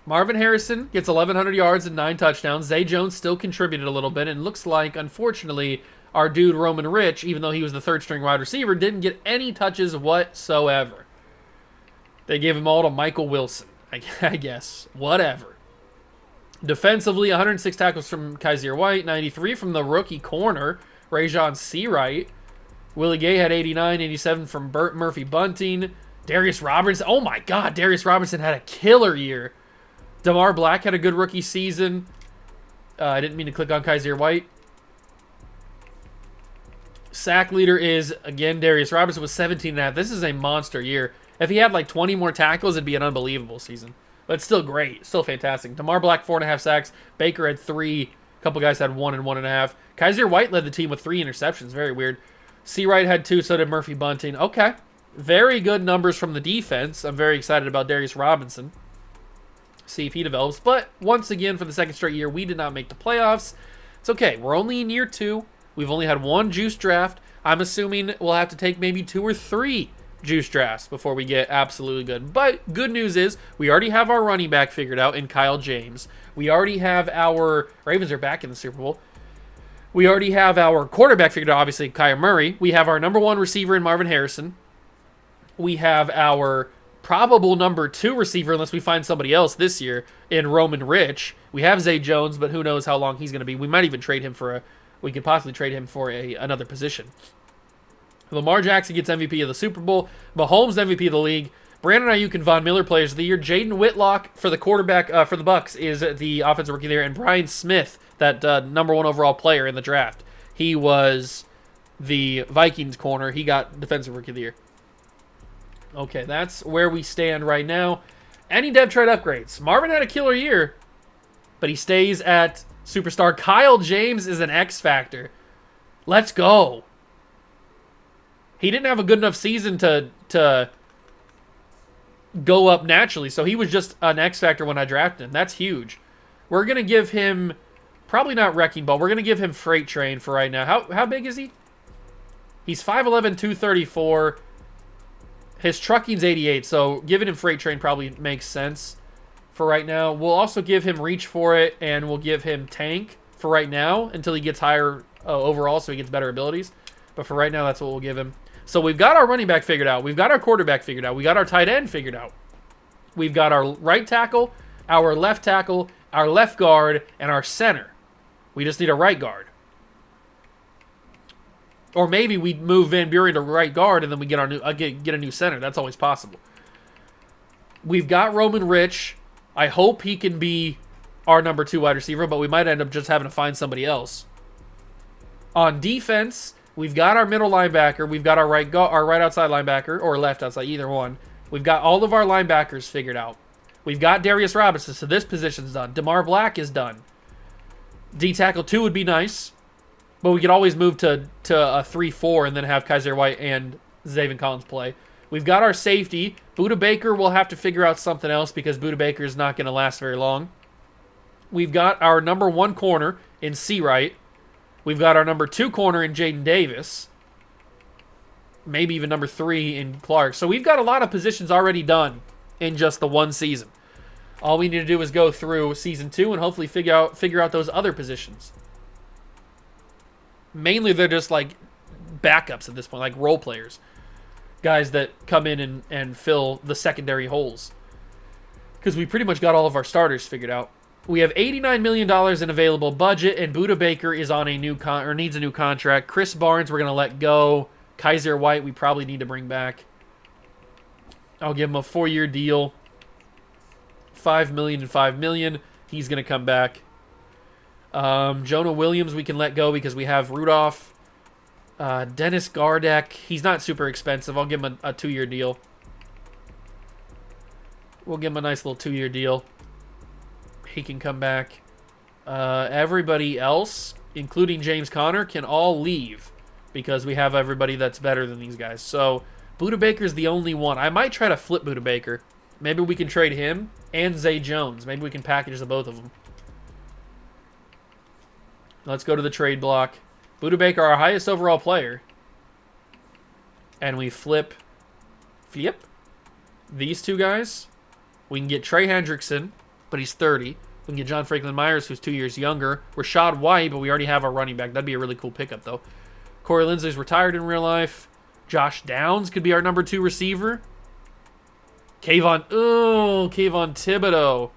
Marvin Harrison gets 1,100 yards and 9 touchdowns. Zay Jones still contributed a little bit, and looks like, unfortunately, our dude Roman Rich, even though he was the 3rd-string wide receiver, didn't get any touches whatsoever. They gave him all to Michael Wilson, I guess. Whatever. Defensively, 106 tackles from Kaiser White, 93 from the rookie corner, Rajon Seawright. Willie Gay had 89, 87 from Burt Murphy Bunting. Darius Robertson, oh my God, Darius Robertson had a killer year. Damar Black had a good rookie season. I didn't mean to click on Kaiser White. Sack leader is, again, Darius Robertson with 17.5. This is a monster year. If he had like 20 more tackles, it'd be an unbelievable season. But it's still great. Still fantastic. Damar Black, 4.5 sacks. Baker had 3. A couple guys had 1 and 1.5. Kaiser White led the team with 3 interceptions. Very weird. Seawright had 2, so did Murphy Bunting. Okay. Very good numbers from the defense. I'm very excited about Darius Robinson. See if he develops. But once again, for the 2nd straight year, we did not make the playoffs. It's okay. We're only in year 2. We've only had 1 juice draft. I'm assuming we'll have to take maybe 2 or 3 juice drafts before we get absolutely good. But good news is we already have our running back figured out in Kyle James. We already have our Ravens are back in the Super Bowl. We already have our quarterback figured out, obviously, Kyler Murray. We have our number 1 receiver in Marvin Harrison. We have our probable number 2 receiver, unless we find somebody else this year, in Roman Rich. We have Zay Jones, but who knows how long he's going to be. We might even trade him for we could possibly trade him for another position. Lamar Jackson gets MVP of the Super Bowl. Mahomes MVP of the league. Brandon Ayuk and Von Miller players of the year. Jaden Whitlock for the quarterback for the Bucks is the offensive rookie there, and Brian Smith, that number 1 overall player in the draft. He was the Vikings corner. He got defensive rookie of the year. Okay, that's where we stand right now. Any depth chart upgrades? Marvin had a killer year, but he stays at superstar. Kyle James is an X factor. Let's go. He didn't have a good enough season to go up naturally, so he was just an X factor when I drafted him. That's huge. We're gonna give him probably not Wrecking Ball. We're gonna give him Freight Train for right now. How big is he? He's 5'11", 234. His trucking's 88, so giving him Freight Train probably makes sense for right now. We'll also give him Reach for it, and we'll give him Tank for right now until he gets higher overall, so he gets better abilities. But for right now, that's what we'll give him. So we've got our running back figured out. We've got our quarterback figured out. We got our tight end figured out. We've got our right tackle, our left tackle, our left guard, and our center. We just need a right guard. Or maybe we move Van Buren to right guard and then we get our new get a new center. That's always possible. We've got Roman Rich. I hope he can be our number 2 wide receiver, but we might end up just having to find somebody else. On defense, we've got our middle linebacker. We've got our right outside linebacker, or left outside, either one. We've got all of our linebackers figured out. We've got Darius Robinson, so this position's done. DeMar Black is done. D-tackle 2 would be nice, but we could always move to a 3-4 and then have Kaiser White and Zaven Collins play. We've got our safety. Buda Baker will have to figure out something else because Buda Baker is not going to last very long. We've got our number 1 corner in C. Wright. We've got our number 2 corner in Jaden Davis. Maybe even number 3 in Clark. So we've got a lot of positions already done in just the one season. All we need to do is go through season 2 and hopefully figure out those other positions. Mainly they're just like backups at this point, like role players. Guys that come in and fill the secondary holes. Because we pretty much got all of our starters figured out. We have $89 million in available budget, and Buda Baker is on a new needs a new contract. Chris Barnes, we're going to let go. Kaiser White, we probably need to bring back. I'll give him a 4-year deal. $5 million and $5 million. He's going to come back. Jonah Williams, we can let go because we have Rudolph. Dennis Gardeck, he's not super expensive. I'll give him a 2-year deal. We'll give him a nice little 2-year deal. He can come back. Everybody else, including James Conner, can all leave because we have everybody that's better than these guys. So Buda Baker's the only one. I might try to flip Buda Baker. Maybe we can trade him and Zay Jones. Maybe we can package the both of them. Let's go to the trade block. Buda Baker, our highest overall player. And we flip these 2 guys. We can get Trey Hendrickson, but he's 30. We can get John Franklin Myers, who's 2 years younger. Rashad White, but we already have our running back. That'd be a really cool pickup, though. Corey Linsley's retired in real life. Josh Downs could be our number 2 receiver. Kayvon Thibodeau.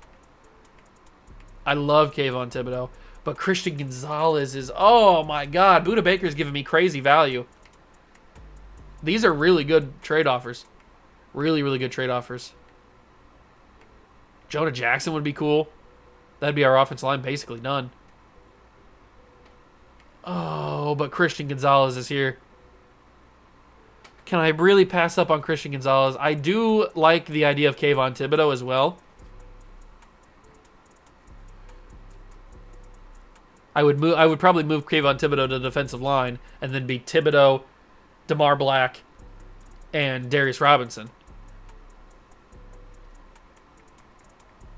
I love Kayvon Thibodeau. But Christian Gonzalez is, oh my God, Buda Baker's giving me crazy value. These are really good trade offers. Really, really good trade offers. Jonah Jackson would be cool. That'd be our offensive line basically done. Oh, but Christian Gonzalez is here. Can I really pass up on Christian Gonzalez? I do like the idea of Kayvon Thibodeau as well. I would probably move Kayvon Thibodeau to the defensive line and then be Thibodeau, DeMar Black, and Darius Robinson.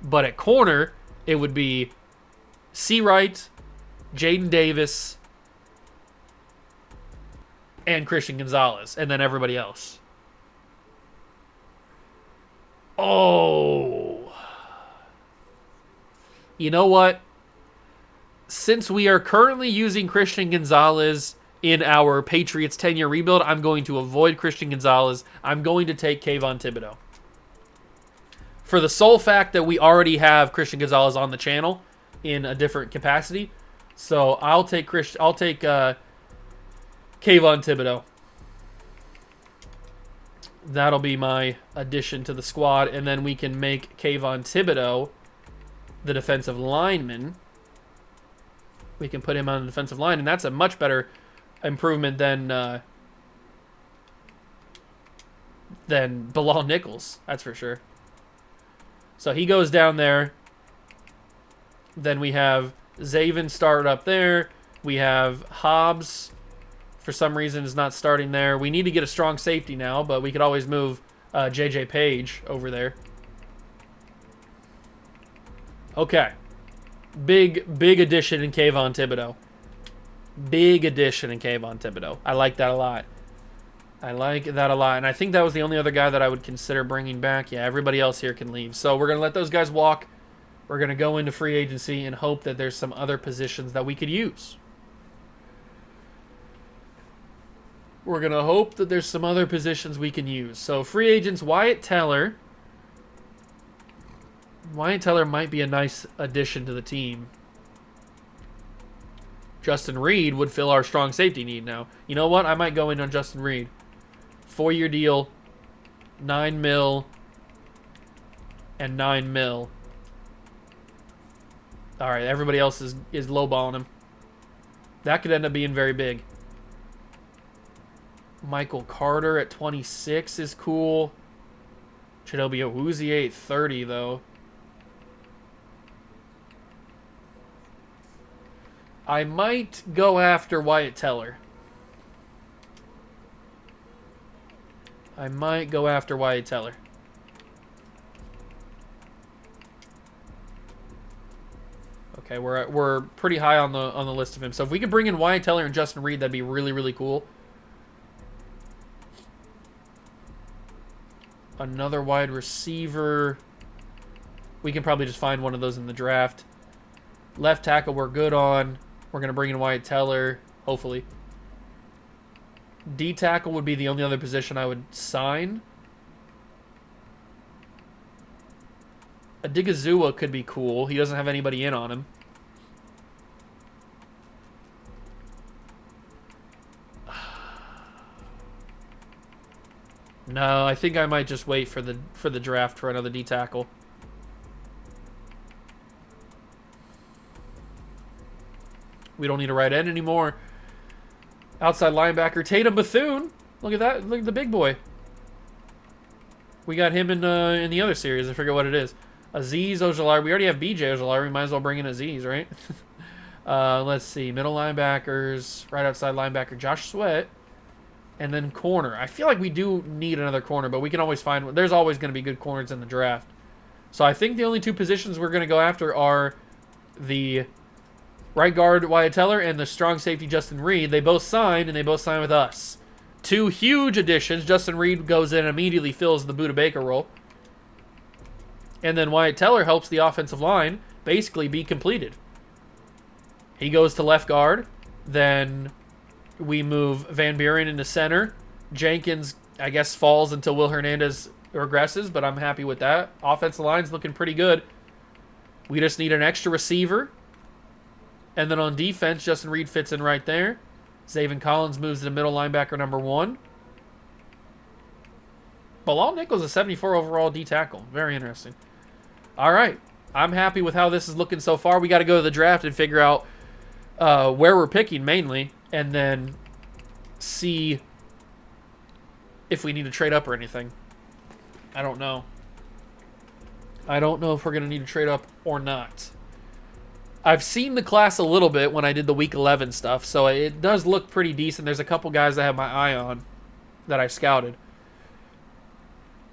But at corner, it would be C. Wright, Jaden Davis, and Christian Gonzalez, and then everybody else. Oh. You know what? Since we are currently using Christian Gonzalez in our Patriots 10-year rebuild, I'm going to avoid Christian Gonzalez. I'm going to take Kayvon Thibodeau. For the sole fact that we already have Christian Gonzalez on the channel in a different capacity. So I'll take Kayvon Thibodeau. That'll be my addition to the squad. And then we can make Kayvon Thibodeau the defensive lineman. We can put him on the defensive line, and that's a much better improvement than Bilal Nichols. That's for sure. So he goes down there. Then we have Zaven start up there. We have Hobbs for some reason is not starting there. We need to get a strong safety now, but we could always move JJ Page over there. Okay. Big addition in Kayvon Thibodeau. Big addition in Kayvon Thibodeau. I like that a lot. I like that a lot. And I think that was the only other guy that I would consider bringing back. Yeah, everybody else here can leave. So we're going to let those guys walk. We're going to go into free agency and hope that there's some other positions that we could use. We're going to hope that there's some other positions we can use. So free agents, Wyatt Teller. Wyatt Teller might be a nice addition to the team. Justin Reed would fill our strong safety need now. You know what? I might go in on Justin Reed. 4-year deal, $9 million, and $9 million. All right, everybody else is lowballing him. That could end up being very big. Michael Carter at 26 is cool. Chidobe Awuzie at 30, though. I might go after Wyatt Teller. I might go after Wyatt Teller. Okay, we're pretty high on the list of him. So if we could bring in Wyatt Teller and Justin Reed, that'd be really, really cool. Another wide receiver. We can probably just find one of those in the draft. Left tackle we're good on. We're going to bring in Wyatt Teller, hopefully. D tackle would be the only other position I would sign. Adigizua could be cool. He doesn't have anybody in on him. No, I think I might just wait for the draft for another D tackle. We don't need a right end anymore. Outside linebacker, Tatum Bethune. Look at that. Look at the big boy. We got him in the other series. I forget what it is. Azeez Ojulari. We already have BJ Ojulari. We might as well bring in Azeez, right? Let's see. Middle linebackers. Right outside linebacker, Josh Sweat. And then corner. I feel like we do need another corner, but we can always find one. There's always going to be good corners in the draft. So I think the only two positions we're going to go after are the right guard, Wyatt Teller, and the strong safety, Justin Reed. They both signed, and they both signed with us. Two huge additions. Justin Reed goes in and immediately fills the Buda Baker role. And then Wyatt Teller helps the offensive line basically be completed. He goes to left guard. Then we move Van Buren into center. Jenkins, I guess, falls until Will Hernandez regresses, but I'm happy with that. Offensive line's looking pretty good. We just need an extra receiver. And then on defense, Justin Reed fits in right there. Zaven Collins moves to the middle linebacker number 1. Bilal Nichols, a 74 overall D tackle. Very interesting. All right. I'm happy with how this is looking so far. We got to go to the draft and figure out where we're picking mainly, and then see if we need to trade up or anything. I don't know. I don't know if we're going to need to trade up or not. I've seen the class a little bit when I did the Week 11 stuff, so it does look pretty decent. There's a couple guys I have my eye on that I scouted.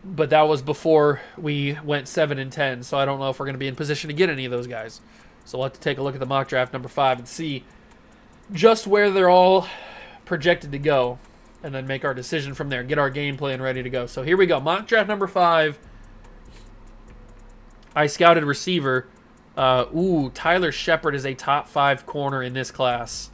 But that was before we went 7-10, so I don't know if we're going to be in position to get any of those guys. So we'll have to take a look at the mock draft number 5 and see just where they're all projected to go, and then make our decision from there. Get our game plan ready to go. So here we go. Mock draft number 5. I scouted receiver. Tyler Shepard is a top 5 corner in this class.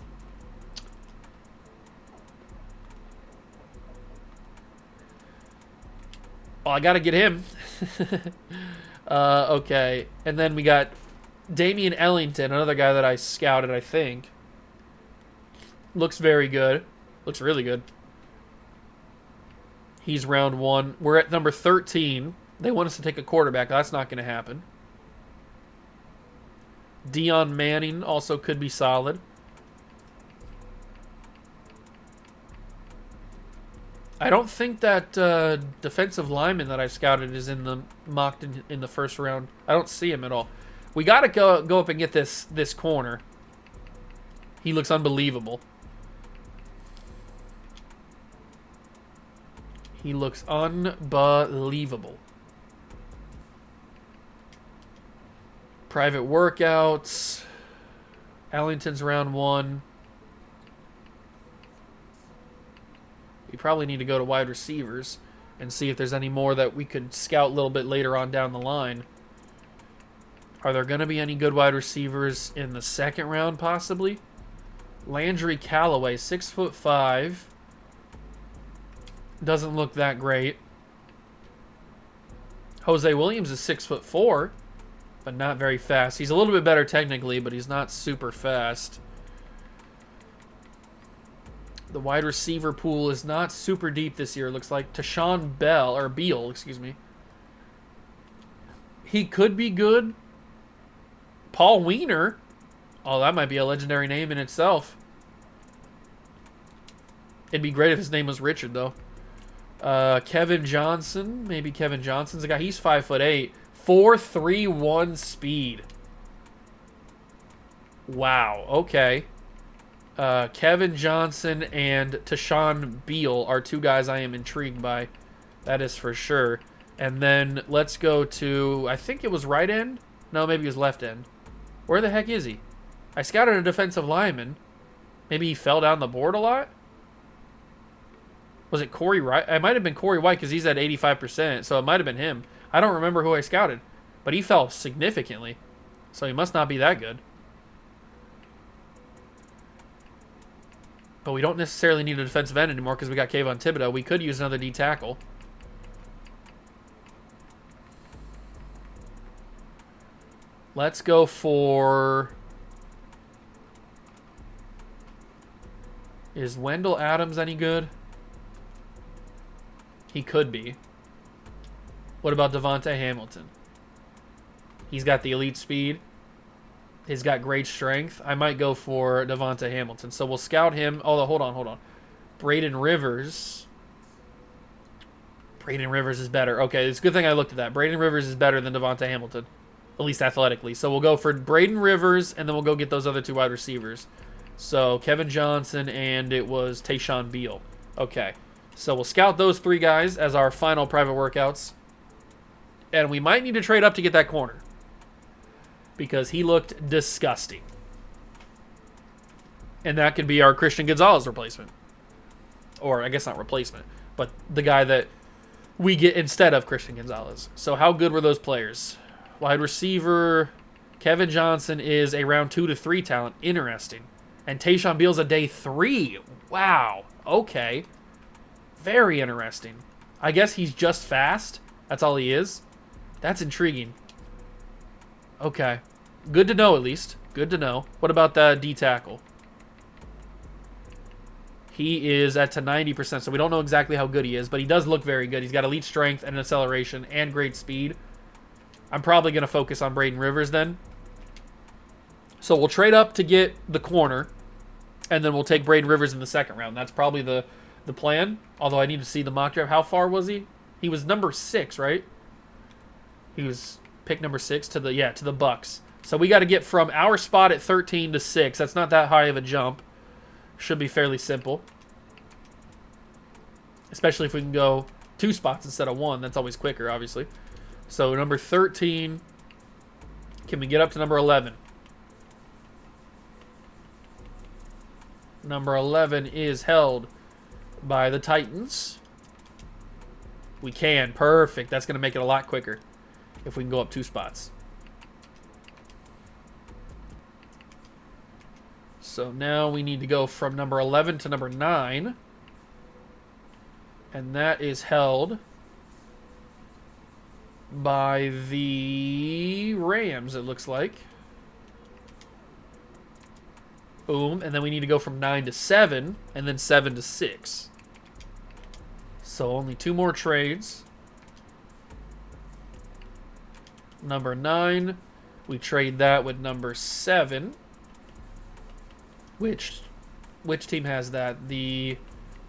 Well, I got to get him. Okay. And then we got Damian Ellington, another guy that I scouted, I think. Looks very good. Looks really good. He's round 1. We're at number 13. They want us to take a quarterback. That's not going to happen. Deion Manning also could be solid. I don't think that defensive lineman that I scouted is in the mocked in the first round. I don't see him at all. We got to go up and get this corner. He looks unbelievable. He looks unbelievable. Private workouts. Ellington's round 1. We probably need to go to wide receivers and see if there's any more that we could scout a little bit later on down the line. Are there going to be any good wide receivers in the second round, possibly? Landry Callaway, 6'5". Doesn't look that great. Jose Williams is 6'4", but not very fast. He's a little bit better technically, but he's not super fast. The wide receiver pool is not super deep this year. It looks like Beal, excuse me. He could be good. Paul Wiener. Oh, that might be a legendary name in itself. It'd be great if his name was Richard, though. Kevin Johnson. Maybe Kevin Johnson's a guy. He's 5'8". 4.31 speed. Wow. Okay. Kevin Johnson and Tashawn Beal are two guys I am intrigued by. That is for sure. And then let's go to, I think it was right end? No, maybe it was left end. Where the heck is he? I scouted a defensive lineman. Maybe he fell down the board a lot? Was it Corey Wright? It might have been Corey White because he's at 85%, so it might have been him. I don't remember who I scouted, but he fell significantly, so he must not be that good. But we don't necessarily need a defensive end anymore because we got Kayvon Thibodeau. We could use another D tackle. Let's go for... Is Wendell Adams any good? He could be. What about Devontae Hamilton? He's got the elite speed. He's got great strength. I might go for Devontae Hamilton. So we'll scout him. Oh, hold on. Braden Rivers. Braden Rivers is better. Okay, it's a good thing I looked at that. Braden Rivers is better than Devontae Hamilton, at least athletically. So we'll go for Braden Rivers, and then we'll go get those other two wide receivers. So Kevin Johnson, and it was Tashawn Beal. Okay, so we'll scout those three guys as our final private workouts. And we might need to trade up to get that corner, because he looked disgusting. And that could be our Christian Gonzalez replacement. Or, I guess not replacement, but the guy that we get instead of Christian Gonzalez. So how good were those players? Wide receiver, Kevin Johnson is a round 2 to 3 talent. Interesting. And Tashawn Beal's a day 3. Wow. Okay. Very interesting. I guess he's just fast. That's all he is. That's intriguing. Okay. Good to know, at least. Good to know. What about the D tackle? He is at to 90%, so we don't know exactly how good he is, but he does look very good. He's got elite strength and acceleration and great speed. I'm probably going to focus on Braden Rivers then. So we'll trade up to get the corner, and then we'll take Braden Rivers in the second round. That's probably the plan, although I need to see the mock draft. How far was he? He was number 6, right? He was pick number 6 to the Bucks. So we got to get from our spot at 13 to 6. That's not that high of a jump. Should be fairly simple. Especially if we can go 2 spots instead of 1. That's always quicker, obviously. So number 13. Can we get up to number 11? Number 11 is held by the Titans. We can. Perfect. That's going to make it a lot quicker if we can go up 2 spots. So now we need to go from number 11 to number 9. And that is held by the Rams, it looks like. Boom. And then we need to go from 9 to 7, and then 7 to 6. So only 2 more trades. Number 9, we trade that with number 7. Which team has that? The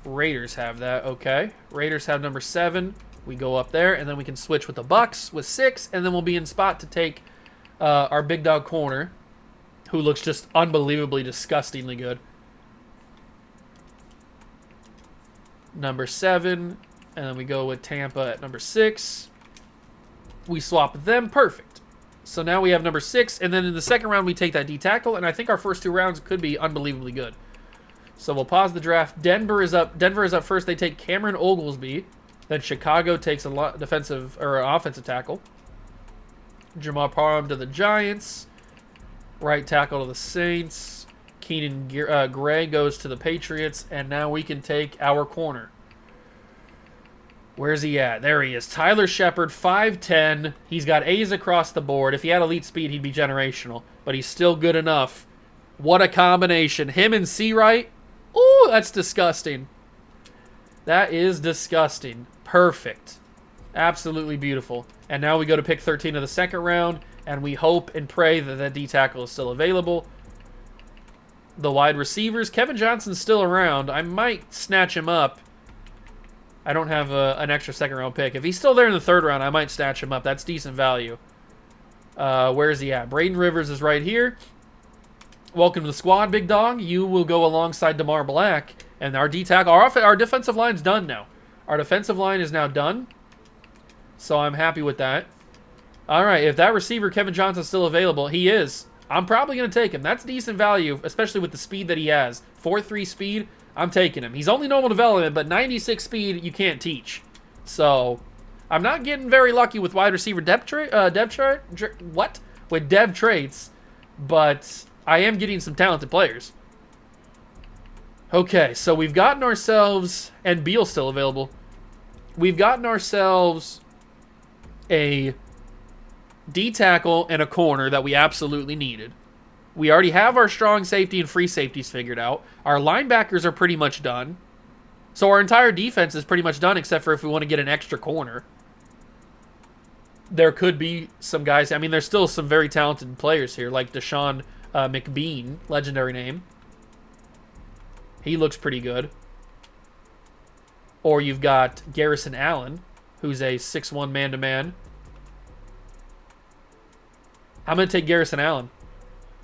Raiders have that. Okay. Raiders have number 7. We go up there, and then we can switch with the Bucks with 6, and then we'll be in spot to take our big dog corner, who looks just unbelievably disgustingly good. Number 7, And then we go with Tampa at number 6. We swap them. Perfect. So now we have number 6. And then in the second round, we take that D-tackle. And I think our first 2 rounds could be unbelievably good. So we'll pause the draft. Denver is up first. They take Cameron Oglesby. Then Chicago takes a defensive or offensive tackle. Jamal Parham to the Giants. Right tackle to the Saints. Keenan Gray goes to the Patriots. And now we can take our corner. Where's he at? There he is. Tyler Shepard, 5'10". He's got A's across the board. If he had elite speed, he'd be generational. But he's still good enough. What a combination. Him and Seawright. Ooh, that's disgusting. That is disgusting. Perfect. Absolutely beautiful. And now we go to pick 13 of the second round. And we hope and pray that that D-tackle is still available. The wide receivers. Kevin Johnson's still around. I might snatch him up. I don't have an extra second round pick. If he's still there in the third round, I might snatch him up. That's decent value. Where is he at? Braden Rivers is right here. Welcome to the squad, big dog. You will go alongside DeMar Black. And our D-tackle, our defensive line's done now. Our defensive line is now done. So I'm happy with that. All right, if that receiver, Kevin Johnson's still available, he is. I'm probably going to take him. That's decent value, especially with the speed that he has. 4.3 speed. I'm taking him. He's only normal development, but 96 speed you can't teach. So I'm not getting very lucky with wide receiver dev traits, but I am getting some talented players. Okay, so we've gotten ourselves, and Beal's still available. We've gotten ourselves a D-tackle and a corner that we absolutely needed. We already have our strong safety and free safeties figured out. Our linebackers are pretty much done. So our entire defense is pretty much done, except for if we want to get an extra corner. There could be some guys. I mean, there's still some very talented players here, like Deshaun McBean, legendary name. He looks pretty good. Or you've got Garrison Allen, who's a 6'1" man-to-man. I'm going to take Garrison Allen.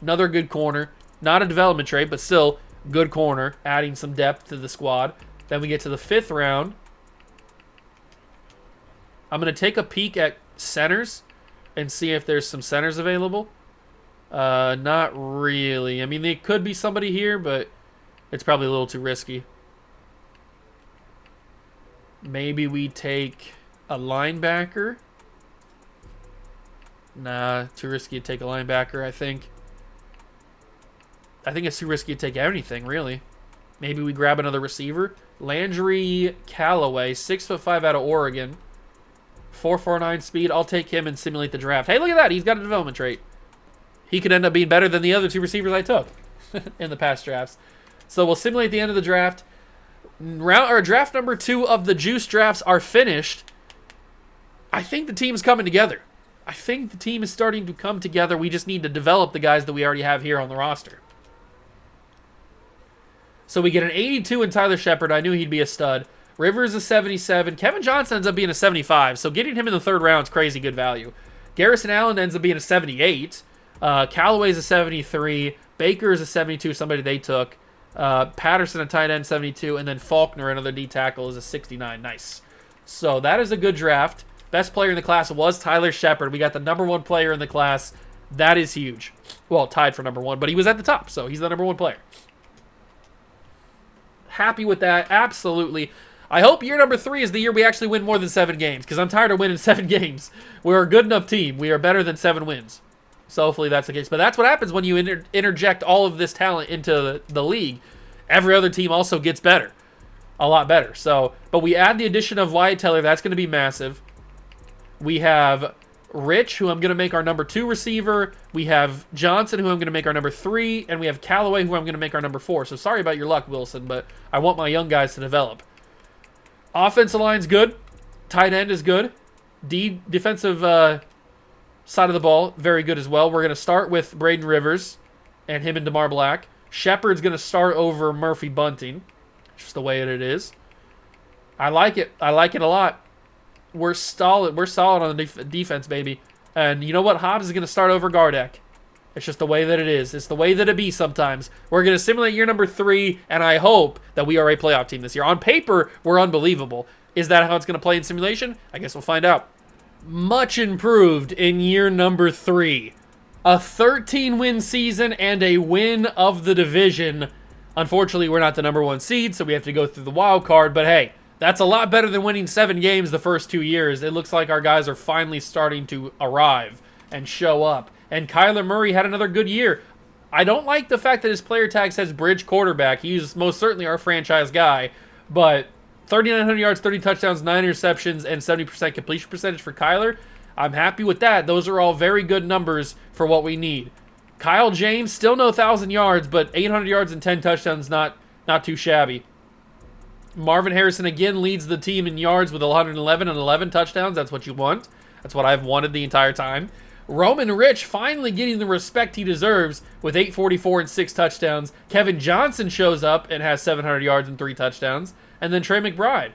Another good corner. Not a development trait, but still good corner. Adding some depth to the squad. Then we get to the 5th round. I'm going to take a peek at centers and see if there's some centers available. Not really. I mean, there could be somebody here, but it's probably a little too risky. Maybe we take a linebacker. Nah, too risky to take a linebacker, I think. I think it's too risky to take anything, really. Maybe we grab another receiver. Landry Callaway, 6'5" out of Oregon. 4.49 speed. I'll take him and simulate the draft. Hey, look at that. He's got a development trait. He could end up being better than the other 2 receivers I took in the past drafts. So we'll simulate the end of the draft. Draft number 2 of the Juice drafts are finished. I think the team's coming together. I think the team is starting to come together. We just need to develop the guys that we already have here on the roster. So we get an 82 in Tyler Shepard. I knew he'd be a stud. Rivers a 77. Kevin Johnson ends up being a 75. So getting him in the 3rd round is crazy good value. Garrison Allen ends up being a 78. Callaway's a 73. Baker is a 72, somebody they took. Patterson, a tight end, 72. And then Faulkner, another D-tackle, is a 69. Nice. So that is a good draft. Best player in the class was Tyler Shepard. We got the number 1 player in the class. That is huge. Well, tied for number 1, but he was at the top, so he's the number 1 player. Happy with that, absolutely. I hope year number 3 is the year we actually win more than 7 games, because I'm tired of winning 7 games. We're a good enough team. We are better than 7 wins. So hopefully that's the case. But that's what happens when you interject all of this talent into the league. Every other team also gets better. A lot better. So, but we add the addition of Wyatt Teller. That's going to be massive. We have Rich, who I'm going to make our number 2 receiver. We have Johnson, who I'm going to make our number 3. And we have Callaway, who I'm going to make our number 4. So sorry about your luck, Wilson, but I want my young guys to develop. Offensive line's good. Tight end is good. Defensive side of the ball, very good as well. We're going to start with Braden Rivers and him and DeMar Black. Shepard's going to start over Murphy Bunting. Just the way it is. I like it. I like it a lot. We're solid. We're solid on the defense, baby. And you know what? Hobbs is going to start over Gardeck. It's just the way that it is. It's the way that it be sometimes. We're going to simulate year number 3, and I hope that we are a playoff team this year. On paper, we're unbelievable. Is that how it's going to play in simulation? I guess we'll find out. Much improved in year number 3. A 13-win season and a win of the division. Unfortunately, we're not the number 1 seed, so we have to go through the wild card. But hey, that's a lot better than winning 7 games the first 2 years. It looks like our guys are finally starting to arrive and show up. And Kyler Murray had another good year. I don't like the fact that his player tag says bridge quarterback. He's most certainly our franchise guy. But 3,900 yards, 30 touchdowns, 9 interceptions, and 70% completion percentage for Kyler. I'm happy with that. Those are all very good numbers for what we need. Kyle James, still no 1,000 yards, but 800 yards and 10 touchdowns, not too shabby. Marvin Harrison again leads the team in yards with 111 and 11 touchdowns. That's what you want. That's what I've wanted the entire time. Roman Rich finally getting the respect he deserves with 844 and 6 touchdowns. Kevin Johnson shows up and has 700 yards and 3 touchdowns. And then Trey McBride.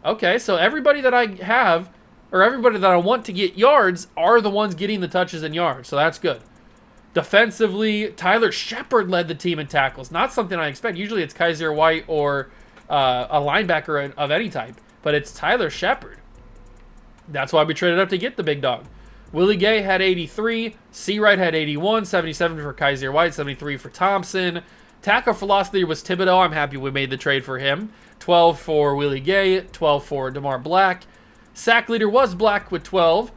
Okay, so everybody that I have, or everybody that I want to get yards, are the ones getting the touches and yards. So that's good. Defensively, Tyler Shepard led the team in tackles. Not something I expect. Usually it's Kaiser White or a linebacker of any type. But it's Tyler Shepard. That's why we traded up to get the big dog. Willie Gay had 83. Seawright had 81. 77 for Kaiser White. 73 for Thompson. Tackle for loss leader was Thibodeau. I'm happy we made the trade for him. 12 for Willie Gay. 12 for DeMar Black. Sack leader was Black with 12.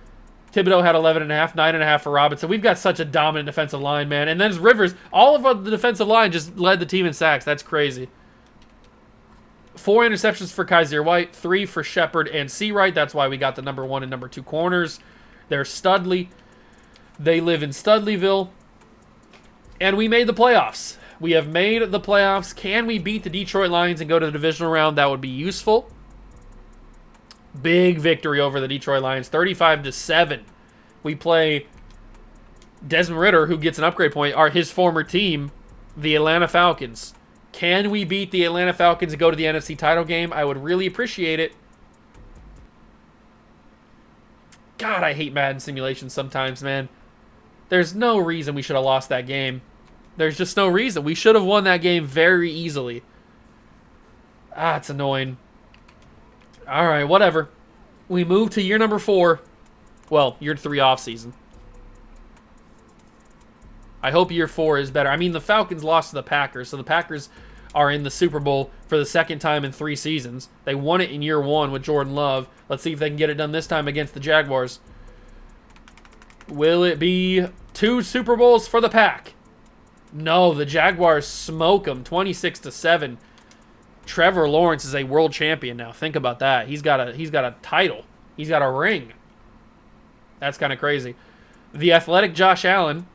Thibodeau had 11.5, 9.5 for Robinson. We've got such a dominant defensive line, man. And then Rivers, all of the defensive line just led the team in sacks. That's crazy. 4 interceptions for Kaiser White, 3 for Shepard and Seawright. That's why we got the number 1 and number 2 corners. They're Studley. They live in Studleyville. And we made the playoffs. We have made the playoffs. Can we beat the Detroit Lions and go to the divisional round? That would be useful. Big victory over the Detroit Lions, 35-7. We play Desmond Ridder, who gets an upgrade point, his former team, the Atlanta Falcons. Can we beat the Atlanta Falcons and go to the NFC title game? I would really appreciate it. God, I hate Madden simulations sometimes, man. There's no reason we should have lost that game. There's just no reason. We should have won that game very easily. It's annoying. All right, whatever. We move to year number 4. Well, year 3 off season. I hope year 4 is better. I mean, the Falcons lost to the Packers, so the Packers are in the Super Bowl for the second time in 3 seasons. They won it in year 1 with Jordan Love. Let's see if they can get it done this time against the Jaguars. Will it be 2 Super Bowls for the Pack? No, the Jaguars smoke them 26-7. Trevor Lawrence is a world champion now. Think about that. He's got a title. He's got a ring. That's kind of crazy. The athletic Josh Allen,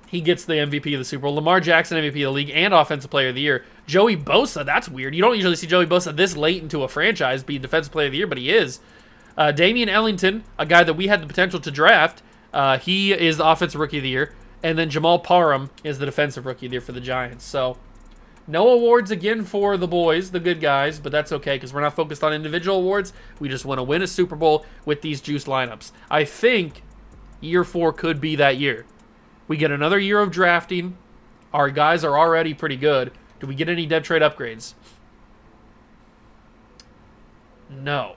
he gets the MVP of the Super Bowl. Lamar Jackson, MVP of the league and Offensive Player of the Year. Joey Bosa, that's weird. You don't usually see Joey Bosa this late into a franchise be Defensive Player of the Year, but he is. Damian Ellington, a guy that we had the potential to draft, he is the Offensive Rookie of the Year. And then Jamal Parham is the Defensive Rookie of the Year for the Giants. So, no awards again for the boys, the good guys, but that's okay because we're not focused on individual awards. We just want to win a Super Bowl with these juice lineups. I think year 4 could be that year. We get another year of drafting. Our guys are already pretty good. Do we get any depth trade upgrades? No.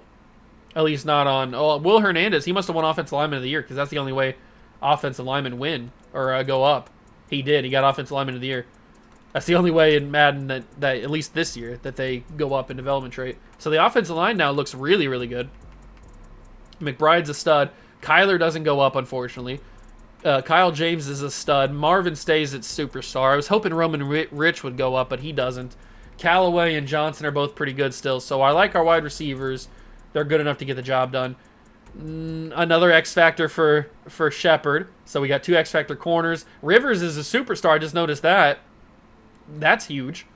At least not on... Oh, Will Hernandez, he must have won Offensive Lineman of the Year because that's the only way offensive linemen win or go up. He did. He got Offensive Lineman of the Year. That's the only way in Madden that at least this year, that they go up in development trait. So the offensive line now looks really, really good. McBride's a stud. Kyler doesn't go up, unfortunately. Kyle James is a stud. Marvin stays at superstar. I was hoping Roman Rich would go up, but he doesn't. Callaway and Johnson are both pretty good still. So I like our wide receivers. They're good enough to get the job done. Another X Factor for Shepard. So we got 2 X Factor corners. Rivers is a superstar. I just noticed that. That's huge.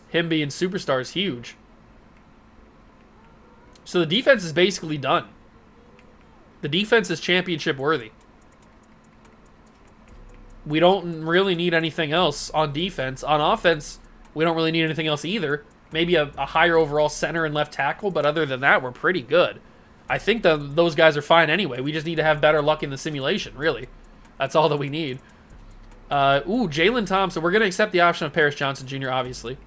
Him being superstar is huge. So the defense is basically done. The defense is championship worthy. We don't really need anything else on defense. On offense, we don't really need anything else either. Maybe a higher overall center and left tackle, but other than that, we're pretty good. I think those guys are fine anyway. We just need to have better luck in the simulation, really. That's all that we need. Jalen Thompson. We're going to accept the option of Paris Johnson Jr., obviously.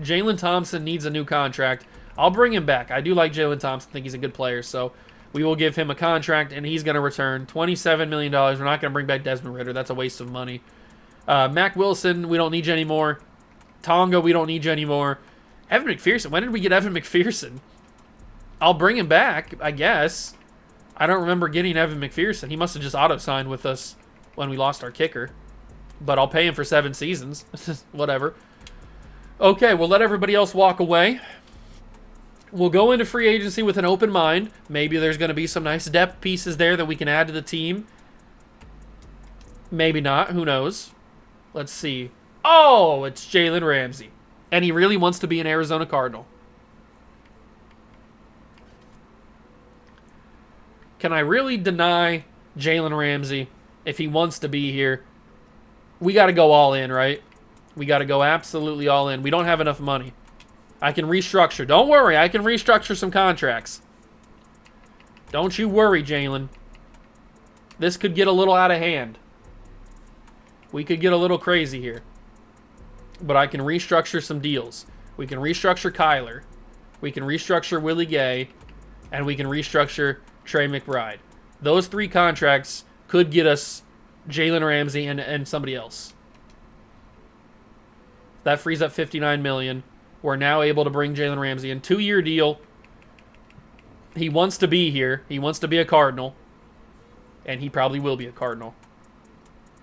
Jalen Thompson needs a new contract. I'll bring him back. I do like Jalen Thompson. I think he's a good player, so we will give him a contract, and he's going to return $27 million. We're not going to bring back Desmond Ridder. That's a waste of money. Mac Wilson, we don't need you anymore. Tonga, we don't need you anymore. Evan McPherson, when did we get Evan McPherson? I'll bring him back, I guess. I don't remember getting Evan McPherson. He must have just auto-signed with us when we lost our kicker. But I'll pay him for 7 seasons. Whatever. Okay, we'll let everybody else walk away. We'll go into free agency with an open mind. Maybe there's going to be some nice depth pieces there that we can add to the team. Maybe not. Who knows? Let's see. Oh, it's Jalen Ramsey. And he really wants to be an Arizona Cardinal. Can I really deny Jalen Ramsey if he wants to be here? We got to go all in, right? We got to go absolutely all in. We don't have enough money. I can restructure. Don't worry, I can restructure some contracts. Don't you worry, Jalen. This could get a little out of hand. We could get a little crazy here. But I can restructure some deals. We can restructure Kyler. We can restructure Willie Gay. And we can restructure Trey McBride. Those 3 contracts could get us Jalen Ramsey and somebody else. That frees up $59 million. We're now able to bring Jalen Ramsey in. 2-year deal. He wants to be here. He wants to be a Cardinal. And he probably will be a Cardinal.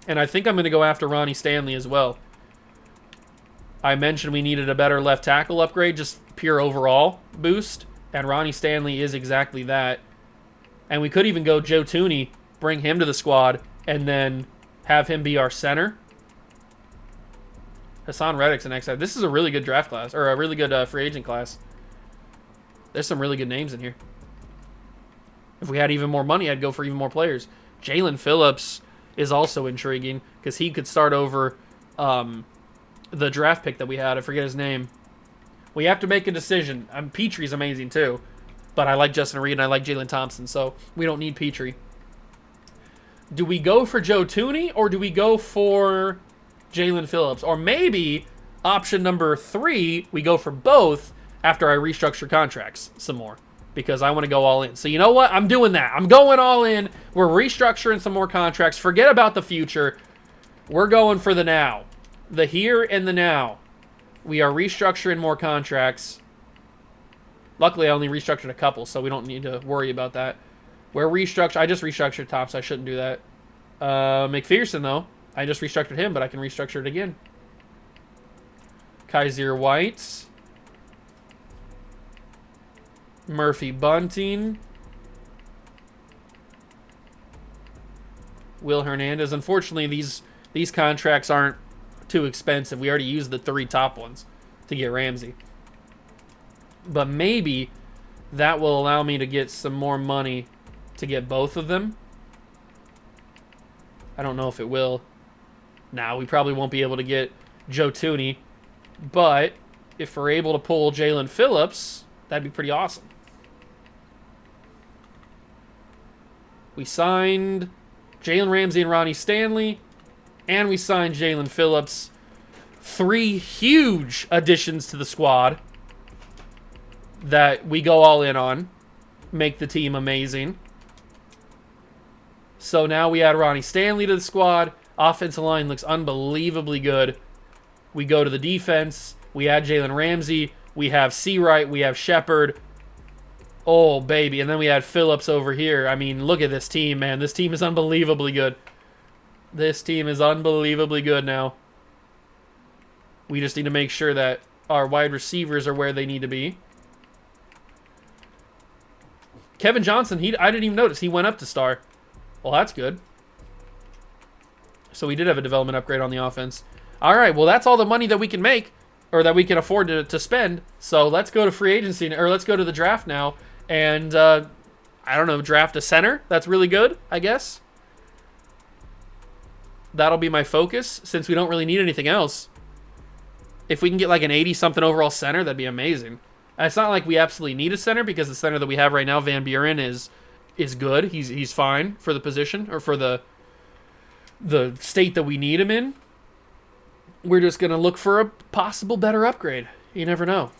And I think I'm going to go after Ronnie Stanley as well. I mentioned we needed a better left tackle upgrade, just pure overall boost. And Ronnie Stanley is exactly that. And we could even go Joe Thuney, bring him to the squad, and then have him be our center. Hassan Reddick's an XI. This is a really good draft class, or a really good free agent class. There's some really good names in here. If we had even more money, I'd go for even more players. Jalen Phillips is also intriguing because he could start over the draft pick that we had. I forget his name. We have to make a decision. Petrie's amazing too, but I like Justin Reed and I like Jalen Thompson, so we don't need Petrie. Do we go for Joe Thuney or do we go for Jalen Phillips? Or maybe option number 3, we go for both after I restructure contracts some more. Because I want to go all in. So you know what? I'm doing that. I'm going all in. We're restructuring some more contracts. Forget about the future. We're going for the now. The here and the now. We are restructuring more contracts. Luckily, I only restructured a couple, so we don't need to worry about that. I just restructured Tops. I shouldn't do that. McPherson, though. I just restructured him, but I can restructure it again. Kaiser White. Murphy Bunting. Will Hernandez. Unfortunately, these contracts aren't too expensive. We already used the 3 top ones to get Ramsey. But maybe that will allow me to get some more money to get both of them. I don't know if it will. Now, we probably won't be able to get Joe Thuney. But if we're able to pull Jalen Phillips, that'd be pretty awesome. We signed Jalen Ramsey and Ronnie Stanley. And we signed Jalen Phillips. 3 huge additions to the squad that we go all in on. Make the team amazing. So now we add Ronnie Stanley to the squad. Offensive line looks unbelievably good. We go to the defense. We add Jalen Ramsey. We have Seawright. We have Shepard. Oh, baby. And then we add Phillips over here. I mean, look at this team, man. This team is unbelievably good. This team is unbelievably good now. We just need to make sure that our wide receivers are where they need to be. Kevin Johnson, I didn't even notice. He went up to star. Well, that's good. So we did have a development upgrade on the offense. All right, well, that's all the money that we can make, or that we can afford to spend. So let's go to free agency, or let's go to the draft now. And, I don't know, draft a center. That's really good, I guess. That'll be my focus, since we don't really need anything else. If we can get like an 80-something overall center, that'd be amazing. And it's not like we absolutely need a center, because the center that we have right now, Van Buren, is good. He's fine for the position, or for the state that we need him in. We're just going to look for a possible better upgrade. You never know.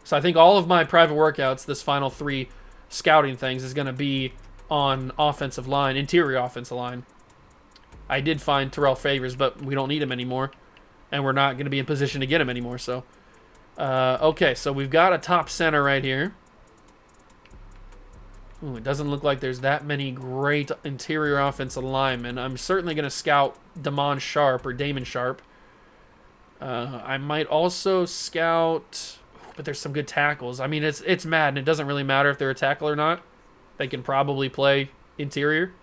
So I think all of my private workouts, this final 3 scouting things, is going to be on offensive line, interior offensive line. I did find Terrell Favors, but we don't need him anymore. And we're not going to be in position to get him anymore. So, okay, so we've got a top center right here. Ooh, it doesn't look like there's that many great interior offensive linemen. I'm certainly going to scout Damon Sharp or Damon Sharp. I might also scout, but there's some good tackles. I mean, it's Madden. It doesn't really matter if they're a tackle or not. They can probably play interior.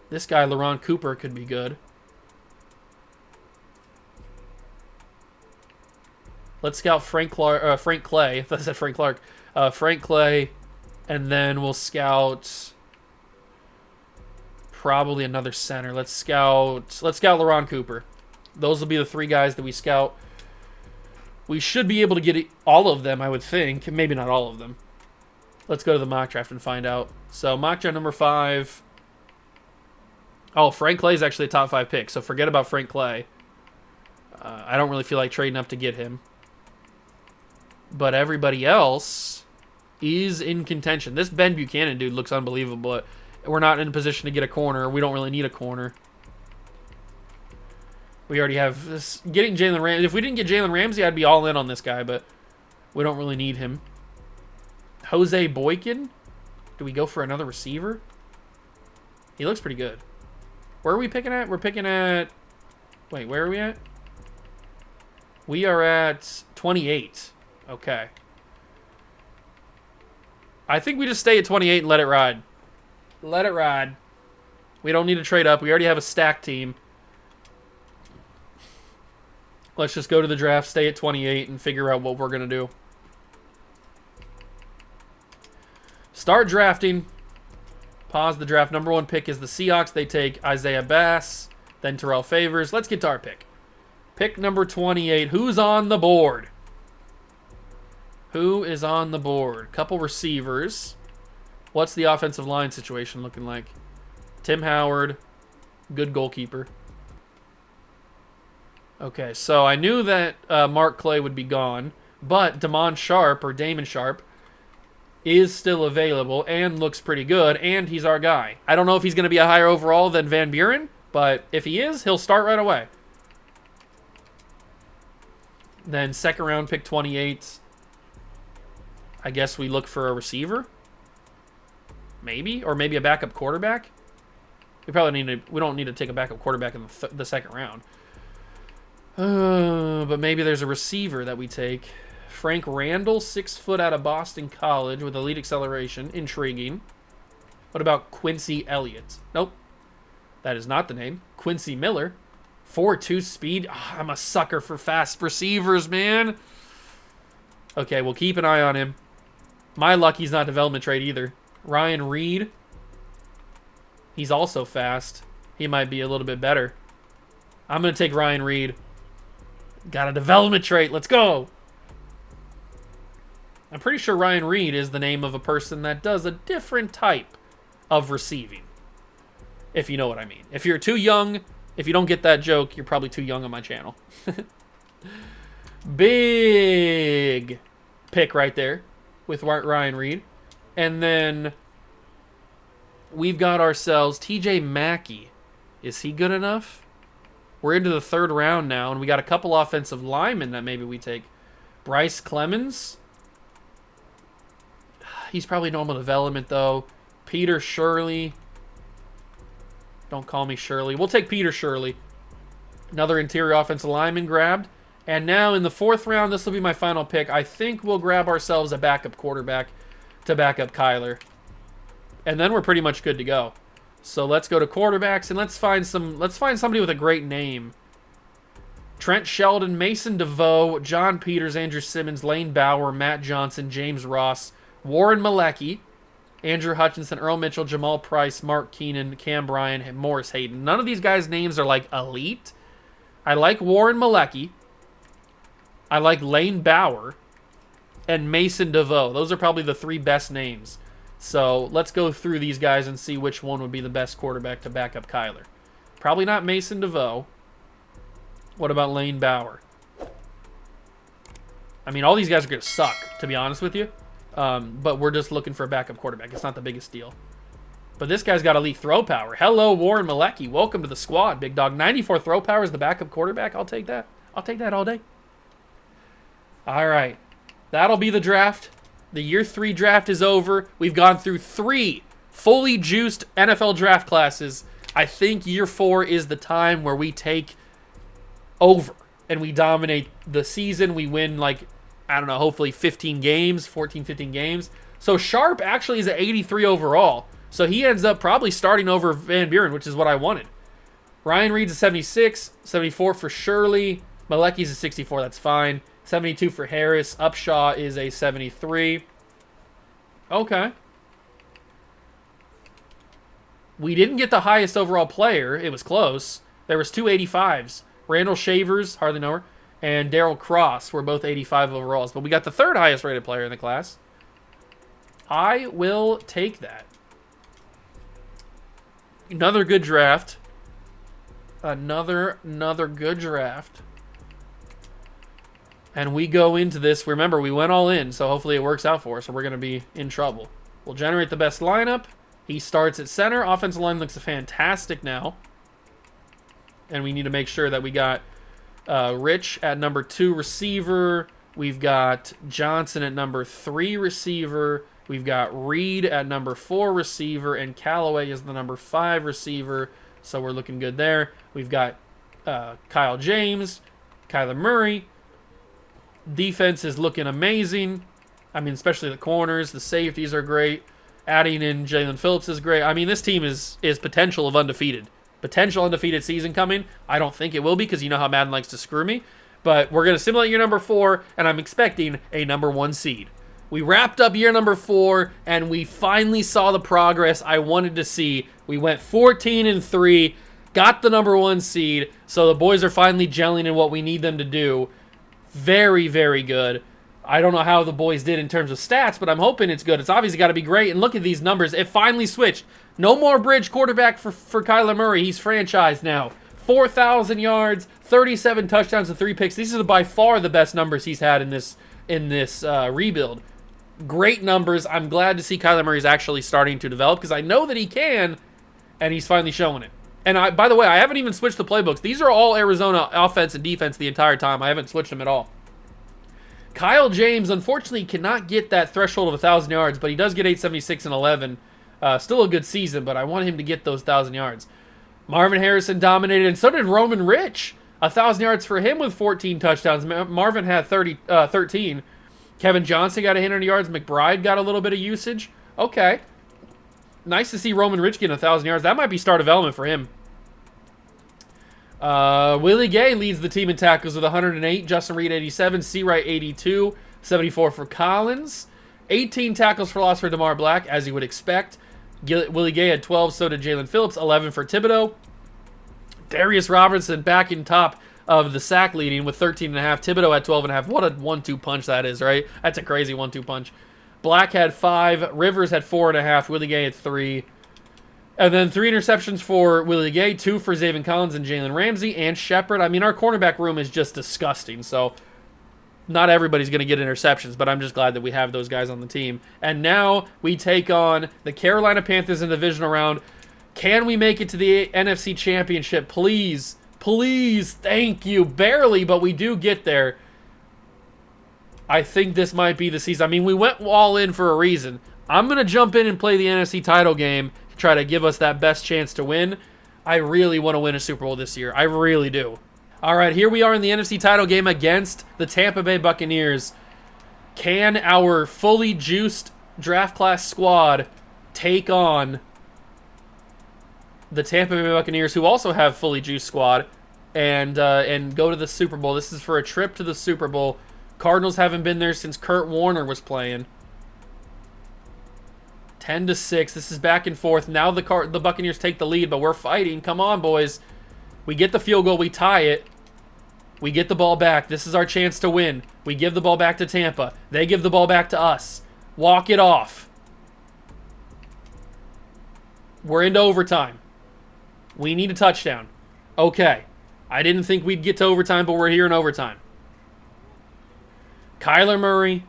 This guy, LaRon Cooper, could be good. Let's scout Frank Clay. I said Frank Clark. Frank Clay, and then we'll scout probably another center. Let's scout LaRon Cooper. Those will be the 3 guys that we scout. We should be able to get all of them, I would think. Maybe not all of them. Let's go to the mock draft and find out. So mock draft number 5. Oh, Frank Clay is actually a top 5 pick, so forget about Frank Clay. I don't really feel like trading up to get him. But everybody else is in contention. This Ben Buchanan dude looks unbelievable, but we're not in a position to get a corner. We don't really need a corner. We already have this. Getting Jalen Ramsey. If we didn't get Jalen Ramsey, I'd be all in on this guy, but we don't really need him. Jose Boykin? Do we go for another receiver? He looks pretty good. Where are we picking at? We're picking at... Wait, where are we at? We are at 28. Okay. I think we just stay at 28 and let it ride. Let it ride. We don't need to trade up. We already have a stacked team. Let's just go to the draft, stay at 28, and figure out what we're going to do. Start drafting. Pause the draft. Number 1 pick is the Seahawks. They take Isaiah Bass, then Terrell Favors. Let's get to our pick. Pick number 28. Who's on the board? Who is on the board? Couple receivers. What's the offensive line situation looking like? Tim Howard, good goalkeeper. Okay, so I knew that Mark Clay would be gone, but Damon Sharp, or Damon Sharp, is still available and looks pretty good, and he's our guy. I don't know if he's going to be a higher overall than Van Buren, but if he is, he'll start right away. Then second round, pick 28. I guess we look for a receiver? Maybe? Or maybe a backup quarterback? We don't need to take a backup quarterback in the second round. But maybe there's a receiver that we take. Frank Randall, 6 foot out of Boston College with elite acceleration. Intriguing. What about Quincy Elliott? Nope. That is not the name. Quincy Miller, 4.2 speed. Oh, I'm a sucker for fast receivers, man. Okay, we'll keep an eye on him. My luck, he's not development trait either. Ryan Reed. He's also fast. He might be a little bit better. I'm going to take Ryan Reed. Got a development trait. Let's go. I'm pretty sure Ryan Reed is the name of a person that does a different type of receiving. If you know what I mean. If you're too young, if you don't get that joke, you're probably too young on my channel. Big pick right there with Ryan Reed. And then we've got ourselves TJ Mackey. Is he good enough? We're into the 3rd round now, and we got a couple offensive linemen that maybe we take. Bryce Clemens. He's probably normal development, though. Peter Shirley. Don't call me Shirley. We'll take Peter Shirley. Another interior offensive lineman grabbed. And now in the 4th round, this will be my final pick. I think we'll grab ourselves a backup quarterback to back up Kyler. And then we're pretty much good to go. So let's go to quarterbacks and let's find somebody with a great name. Trent Sheldon, Mason DeVoe, John Peters, Andrew Simmons, Lane Bauer, Matt Johnson, James Ross, Warren Malecki, Andrew Hutchinson, Earl Mitchell, Jamal Price, Mark Keenan, Cam Bryan, and Morris Hayden. None of these guys' names are like elite. I like Warren Malecki. I like Lane Bauer and Mason DeVoe. Those are probably the 3 best names. So let's go through these guys and see which one would be the best quarterback to back up Kyler. Probably not Mason DeVoe. What about Lane Bauer? I mean, all these guys are going to suck, to be honest with you. But we're just looking for a backup quarterback. It's not the biggest deal. But this guy's got elite throw power. Hello, Warren Malecki. Welcome to the squad, big dog. 94 throw power is the backup quarterback. I'll take that. I'll take that all day. All right. That'll be the draft. The year 3 draft is over. We've gone through 3 fully juiced NFL draft classes. I think year 4 is the time where we take over and we dominate the season. We win, like, I don't know, hopefully 15 games, 14, 15 games. So Sharp actually is at 83 overall. So he ends up probably starting over Van Buren, which is what I wanted. Ryan Reed's a 76, 74 for Shirley. Malecki's a 64, that's fine. 72 for Harris. Upshaw is a 73. Okay. We didn't get the highest overall player. It was close. There was 2 85s. Randall Shavers, hardly know her, and Daryl Cross were both 85 overalls. But we got the 3rd highest rated player in the class. I will take that. Another good draft. Another good draft. And we go into this. Remember, we went all in, so hopefully it works out for us, or we're going to be in trouble. We'll generate the best lineup. He starts at center. Offensive line looks fantastic now. And we need to make sure that we got Rich at number 2 receiver. We've got Johnson at number 3 receiver. We've got Reed at number 4 receiver, and Callaway is the number 5 receiver, so we're looking good there. We've got Kyle James, Kyler Murray. Defense is looking amazing. I mean, especially the corners. The safeties are great. Adding in Jalen Phillips is great. I mean, this team is potential of undefeated. Potential undefeated season coming. I don't think it will be because you know how Madden likes to screw me. But we're going to simulate year number 4, and I'm expecting a number 1 seed. We wrapped up year number 4, and we finally saw the progress I wanted to see. We went 14-3, got the number 1 seed, so the boys are finally gelling in what we need them to do. Very, very good. I don't know how the boys did in terms of stats, but I'm hoping it's good. It's obviously got to be great, and look at these numbers. It finally switched. No more bridge quarterback for Kyler Murray. He's franchised now. 4,000 yards, 37 touchdowns, and 3 picks. These are by far the best numbers he's had in this rebuild. Great numbers. I'm glad to see Kyler Murray's actually starting to develop because I know that he can, and he's finally showing it. And by the way, I haven't even switched the playbooks. These are all Arizona offense and defense the entire time. I haven't switched them at all. Kyle James, unfortunately, cannot get that threshold of 1,000 yards, but he does get 876 and 11. Still a good season, but I want him to get those 1,000 yards. Marvin Harrison dominated, and so did Roman Rich. 1,000 yards for him with 14 touchdowns. Marvin had 13. Kevin Johnson got 100 yards. McBride got a little bit of usage. Okay. Nice to see Roman Rich getting 1,000 yards. That might be star development for him. Willie Gay leads the team in tackles with 108. Justin Reed, 87. Seawright, 82. 74 for Collins. 18 tackles for loss for DeMar Black, as you would expect. Willie Gay had 12, so did Jalen Phillips. 11 for Thibodeau. Darius Robertson back in top of the sack leading with 13.5. Thibodeau had 12.5. What a 1-2 punch that is, right? That's a crazy 1-2 punch. Black had 5. Rivers had 4.5. Willie Gay had 3. And then 3 interceptions for Willie Gay, 2 for Zaven Collins and Jalen Ramsey and Shepard. I mean, our cornerback room is just disgusting, so not everybody's going to get interceptions, but I'm just glad that we have those guys on the team. And now we take on the Carolina Panthers in the divisional round. Can we make it to the NFC Championship? Please. Please. Thank you. Barely, but we do get there. I think this might be the season. I mean, we went all in for a reason. I'm going to jump in and play the NFC title game to try to give us that best chance to win. I really want to win a Super Bowl this year. I really do. All right, here we are in the NFC title game against the Tampa Bay Buccaneers. Can our fully juiced draft class squad take on the Tampa Bay Buccaneers, who also have fully juiced squad, and go to the Super Bowl? This is for a trip to the Super Bowl. Cardinals haven't been there since Kurt Warner was playing. 10-6. This is back and forth. Now the Buccaneers take the lead, but we're fighting. Come on, boys. We get the field goal. We tie it. We get the ball back. This is our chance to win. We give the ball back to Tampa. They give the ball back to us. Walk it off. We're into overtime. We need a touchdown. Okay. I didn't think we'd get to overtime, but we're here in overtime. Kyler Murray.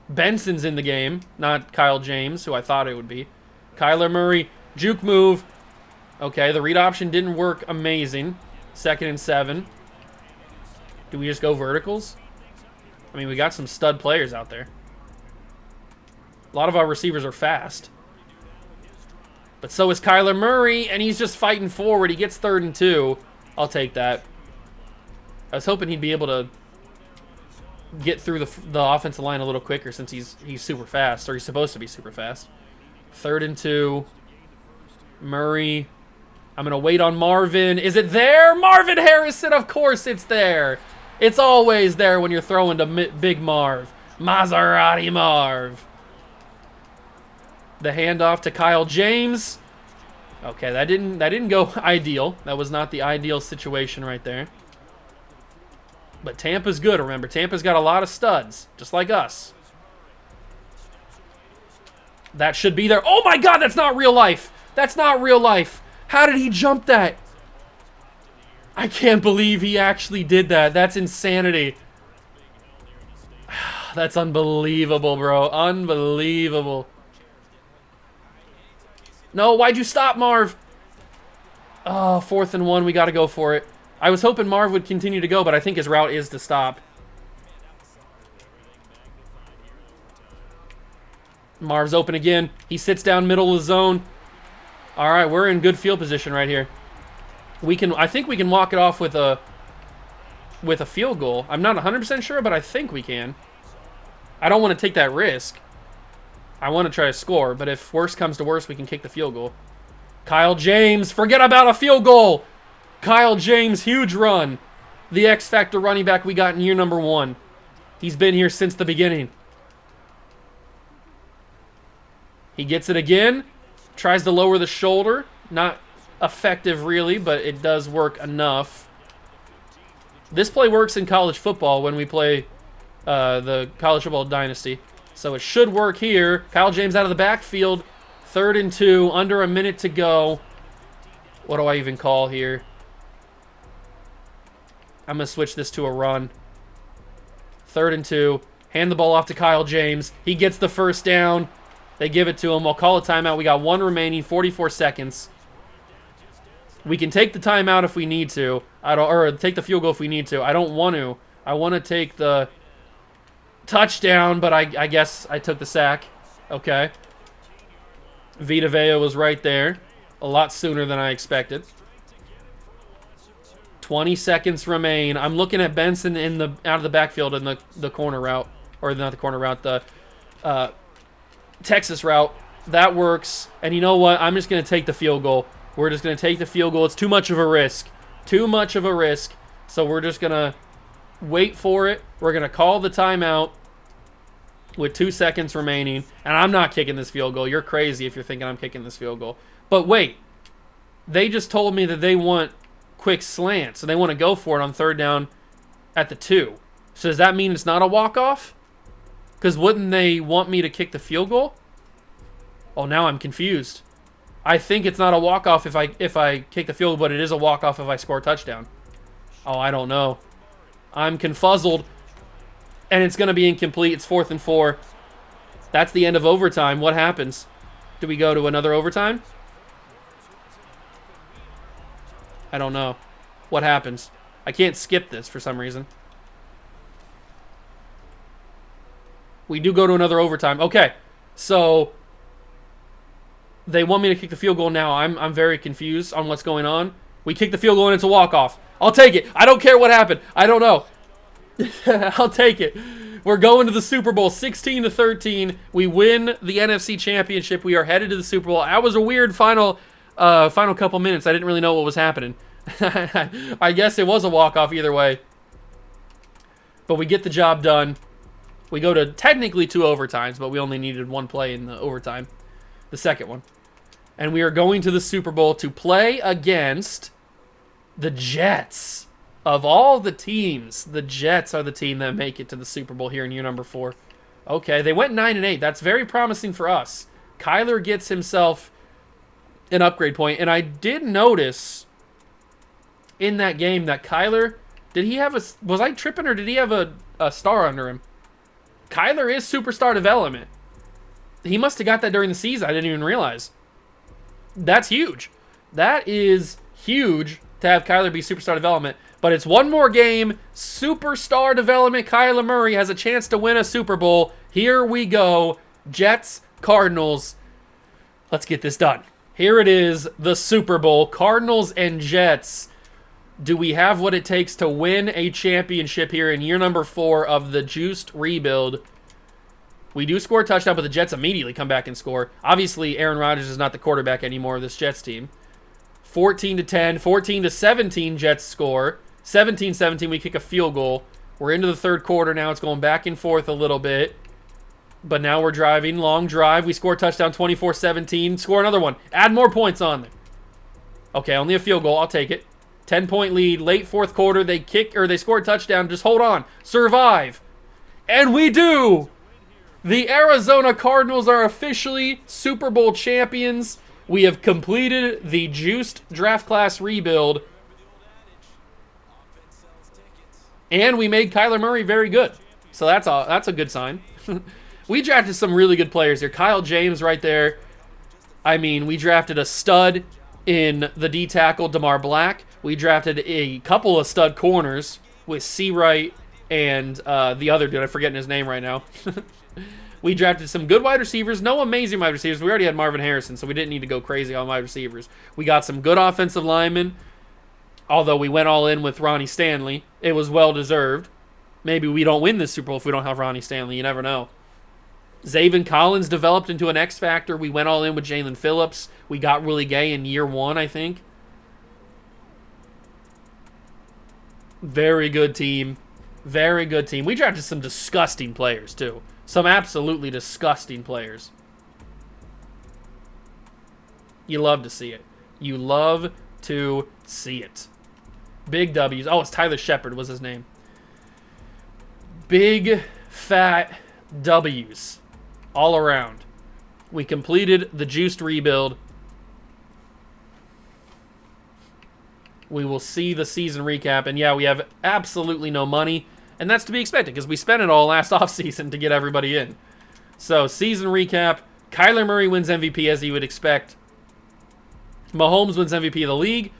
Benson's in the game, not Kyle James, who I thought it would be. Kyler Murray, juke move. Okay, the read option didn't work amazing. 2nd and 7. Do we just go verticals? I mean, we got some stud players out there. A lot of our receivers are fast. But so is Kyler Murray, and he's just fighting forward. He gets 3rd and 2. I'll take that. I was hoping he'd be able to get through the offensive line a little quicker since he's super fast, or he's supposed to be super fast. 3rd and 2. Murray. I'm going to wait on Marvin. Is it there? Marvin Harrison, of course it's there. It's always there when you're throwing to Big Marv. Maserati Marv. The handoff to Kyle James. Okay, that didn't go ideal. That was not the ideal situation right there. But Tampa's good, remember. Tampa's got a lot of studs, just like us. That should be there. Oh my god, that's not real life. That's not real life. How did he jump that? I can't believe he actually did that. That's insanity. That's unbelievable, bro. Unbelievable. No, why'd you stop, Marv? Oh, 4th and 1. We got to go for it. I was hoping Marv would continue to go, but I think his route is to stop. Marv's open again. He sits down middle of the zone. All right, we're in good field position right here. I think we can walk it off with a field goal. I'm not 100% sure, but I think we can. I don't want to take that risk. I want to try to score, but if worse comes to worse, we can kick the field goal. Kyle James, forget about a field goal. Kyle James, huge run. The X Factor running back we got in year number 1. He's been here since the beginning. He gets it again. Tries to lower the shoulder. Not effective, really, but it does work enough. This play works in college football when we play the College Football Dynasty. So it should work here. Kyle James out of the backfield. 3rd and 2. Under a minute to go. What do I even call here? I'm going to switch this to a run. 3rd and 2. Hand the ball off to Kyle James. He gets the first down. They give it to him. I'll call a timeout. We got 1 remaining, 44 seconds. We can take the timeout if we need to. Or take the field goal if we need to. I don't want to. I want to take the touchdown, but I guess I took the sack. Okay. Vita Vea was right there. A lot sooner than I expected. 20 seconds remain. I'm looking at Benson out of the backfield in the corner route. Or not the corner route, the Texas route. That works. And you know what? I'm just going to take the field goal. We're just going to take the field goal. It's too much of a risk. Too much of a risk. So we're just going to wait for it. We're going to call the timeout with 2 seconds remaining. And I'm not kicking this field goal. You're crazy if you're thinking I'm kicking this field goal. But wait. They just told me that they want quick slant. So they want to go for it on 3rd down at the 2. So does that mean it's not a walk-off? Because wouldn't they want me to kick the field goal? Oh, now I'm confused. I think it's not a walk-off if I kick the field goal, but it is a walk-off if I score a touchdown. Oh, I don't know. I'm confuzzled. And it's going to be incomplete. It's 4th and 4. That's the end of overtime. What happens? Do we go to another overtime? I don't know. What happens? I can't skip this for some reason. We do go to another overtime. Okay, so they want me to kick the field goal now. I'm very confused on what's going on. We kick the field goal and it's a walk-off. I'll take it. I don't care what happened. I don't know. I'll take it. We're going to the Super Bowl, 16-13. We win the NFC Championship. We are headed to the Super Bowl. That was a weird final couple minutes. I didn't really know what was happening. I guess it was a walk-off either way. But we get the job done. We go to technically 2 overtimes, but we only needed 1 play in the overtime. The second one. And we are going to the Super Bowl to play against the Jets. Of all the teams, the Jets are the team that make it to the Super Bowl here in year number 4. Okay, they went 9-8. That's very promising for us. Kyler gets himself an upgrade point. And I did notice in that game that Kyler, did he have was I tripping or did he have a star under him? Kyler is superstar development. He must have got that during the season. I didn't even realize. That's huge. That is huge to have Kyler be superstar development. But it's one more game. Superstar development. Kyler Murray has a chance to win a Super Bowl. Here we go. Jets, Cardinals. Let's get this done. Here it is, the Super Bowl. Cardinals and Jets. Do we have what it takes to win a championship here in year number 4 of the juiced rebuild? We do score a touchdown, but the Jets immediately come back and score. Obviously, Aaron Rodgers is not the quarterback anymore of this Jets team. 14-10, 14-17, Jets score. 17-17, we kick a field goal. We're into the third quarter now. It's going back and forth a little bit. But now we're driving. Long drive. We score a touchdown, 24-17. Score another one. Add more points on there. Okay, only a field goal. I'll take it. 10-point lead. Late fourth quarter. They score a touchdown. Just hold on. Survive. And we do! The Arizona Cardinals are officially Super Bowl champions. We have completed the juiced draft class rebuild. And we made Kyler Murray very good. So that's a good sign. We drafted some really good players here. Kyle James right there. I mean, we drafted a stud in the D tackle, DeMar Black. We drafted a couple of stud corners with Seawright and the other dude. I'm forgetting his name right now. We drafted some good wide receivers. No amazing wide receivers. We already had Marvin Harrison, so we didn't need to go crazy on wide receivers. We got some good offensive linemen, although we went all in with Ronnie Stanley. It was well-deserved. Maybe we don't win this Super Bowl if we don't have Ronnie Stanley. You never know. Zaven Collins developed into an X factor. We went all in with Jalen Phillips. We got Willie Gay in year 1, I think. Very good team. Very good team. We drafted some disgusting players, too. Some absolutely disgusting players. You love to see it. You love to see it. Big W's. Oh, it's Tyler Shepard was his name. Big, fat W's all around. We completed the juiced rebuild. We will see the season recap. And yeah, we have absolutely no money. And that's to be expected because we spent it all last offseason to get everybody in. So, season recap. Kyler Murray wins MVP as you would expect. Mahomes wins MVP of the league.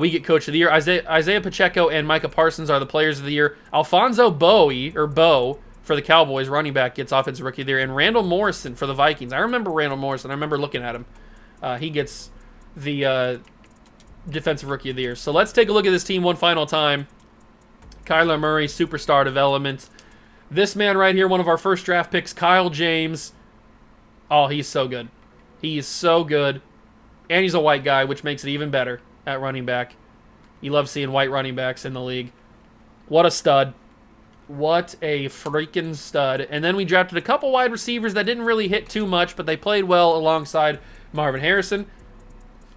We get Coach of the Year. Isaiah Pacheco and Micah Parsons are the Players of the Year. Alfonso Bo for the Cowboys, running back, gets Offensive Rookie of the Year. And Randall Morrison for the Vikings. I remember Randall Morrison. I remember looking at him. He gets the Defensive Rookie of the Year. So, let's take a look at this team one final time. Kyler Murray, superstar development. This man right here, one of our first draft picks, Kyle James. Oh, he's so good. He's so good. And he's a white guy, which makes it even better at running back. You love seeing white running backs in the league. What a stud. What a freaking stud. And then we drafted a couple wide receivers that didn't really hit too much, but they played well alongside Marvin Harrison.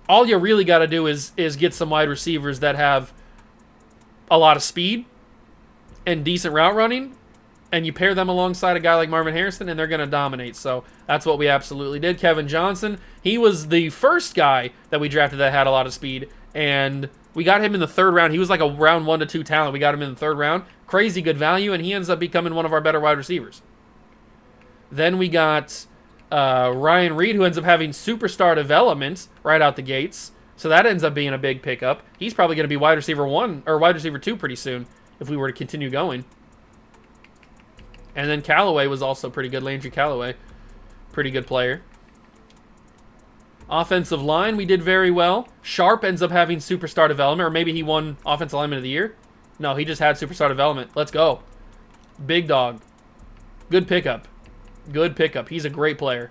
All you really got to do is get some wide receivers that have a lot of speed and decent route running, and you pair them alongside a guy like Marvin Harrison, and they're going to dominate. So that's what we absolutely did. Kevin Johnson, he was the first guy that we drafted that had a lot of speed, and we got him in the third round. He was like a round 1 to 2 talent. We got him in the third round. Crazy good value, and he ends up becoming one of our better wide receivers. Then we got Ryan Reed, who ends up having superstar development right out the gates. So that ends up being a big pickup. He's probably going to be wide receiver 1 or wide receiver 2 pretty soon if we were to continue going. And then Callaway was also pretty good. Landry Callaway, pretty good player. Offensive line, we did very well. Sharp ends up having superstar development, or maybe he won Offensive Lineman of the Year. No, he just had superstar development. Let's go. Big dog. Good pickup. Good pickup. He's a great player.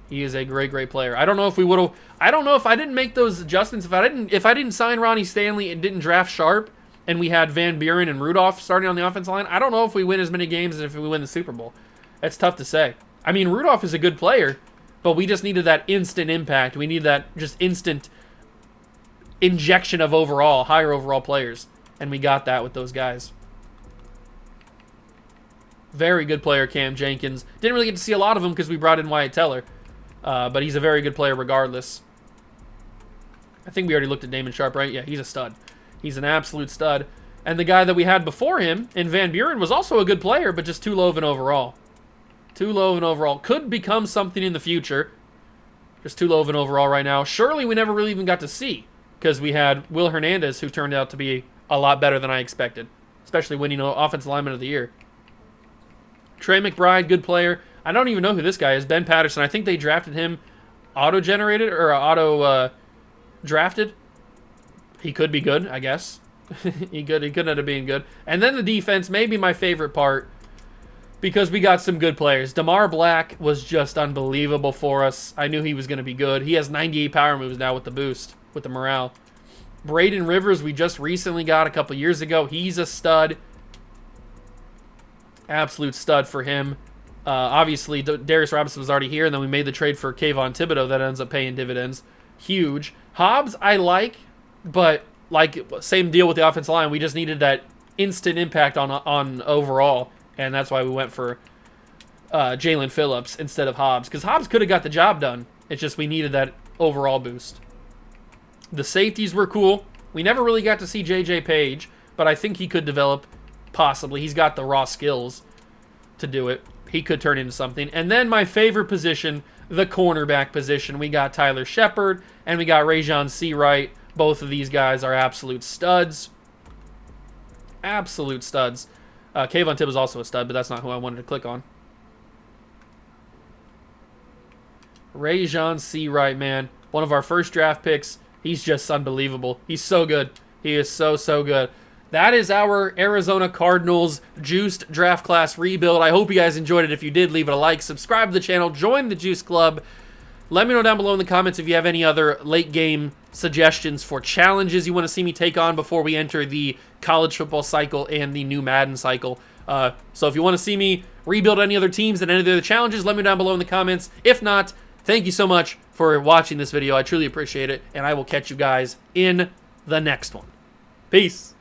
He is a great, great player. I don't know if we would have. I don't know if I didn't make those adjustments. If I didn't sign Ronnie Stanley and didn't draft Sharp, and we had Van Buren and Rudolph starting on the offensive line, I don't know if we win as many games as if we win the Super Bowl. It's tough to say. I mean, Rudolph is a good player, but we just needed that instant impact. We need that just instant injection of higher overall players, and we got that with those guys. Very good player, Cam Jenkins. Didn't really get to see a lot of him because we brought in Wyatt Teller. But he's a very good player regardless. I think we already looked at Damon Sharp, right? Yeah, he's a stud. He's an absolute stud. And the guy that we had before him in Van Buren was also a good player, but just too low of an overall. Too low of an overall. Could become something in the future. Just too low of an overall right now. Shirley we never really even got to see, because we had Will Hernandez, who turned out to be a lot better than I expected, especially winning Offensive Lineman of the Year. Trey McBride, good player. I don't even know who this guy is. Ben Patterson. I think they drafted him auto-generated or auto-drafted. He could be good, I guess. He could end up being good. And then the defense, maybe my favorite part, because we got some good players. Damar Black was just unbelievable for us. I knew he was going to be good. He has 98 power moves now with the boost, with the morale. Braden Rivers, we just recently got a couple years ago. He's a stud. Absolute stud for him. Obviously, Darius Robinson was already here, and then we made the trade for Kayvon Thibodeau that ends up paying dividends. Huge. Hobbs, I like, but like same deal with the offensive line. We just needed that instant impact on overall, and that's why we went for Jalen Phillips instead of Hobbs, because Hobbs could have got the job done. It's just we needed that overall boost. The safeties were cool. We never really got to see J.J. Page, but I think he could develop, possibly. He's got the raw skills to do it. He could turn into something. And then my favorite position, the cornerback position. We got Tyler Shepard and we got Rajon Seawright. Both of these guys are absolute studs. Absolute studs. Kayvon Thibodeau is also a stud, but that's not who I wanted to click on. Rajon Seawright, man. One of our first draft picks. He's just unbelievable. He's so good. He is so, so good. That is our Arizona Cardinals juiced draft class rebuild. I hope you guys enjoyed it. If you did, leave it a like. Subscribe to the channel. Join the Juice Club. Let me know down below in the comments if you have any other late game suggestions for challenges you want to see me take on before we enter the college football cycle and the new Madden cycle. So if you want to see me rebuild any other teams and any other challenges, let me know down below in the comments. If not, thank you so much for watching this video. I truly appreciate it, and I will catch you guys in the next one. Peace.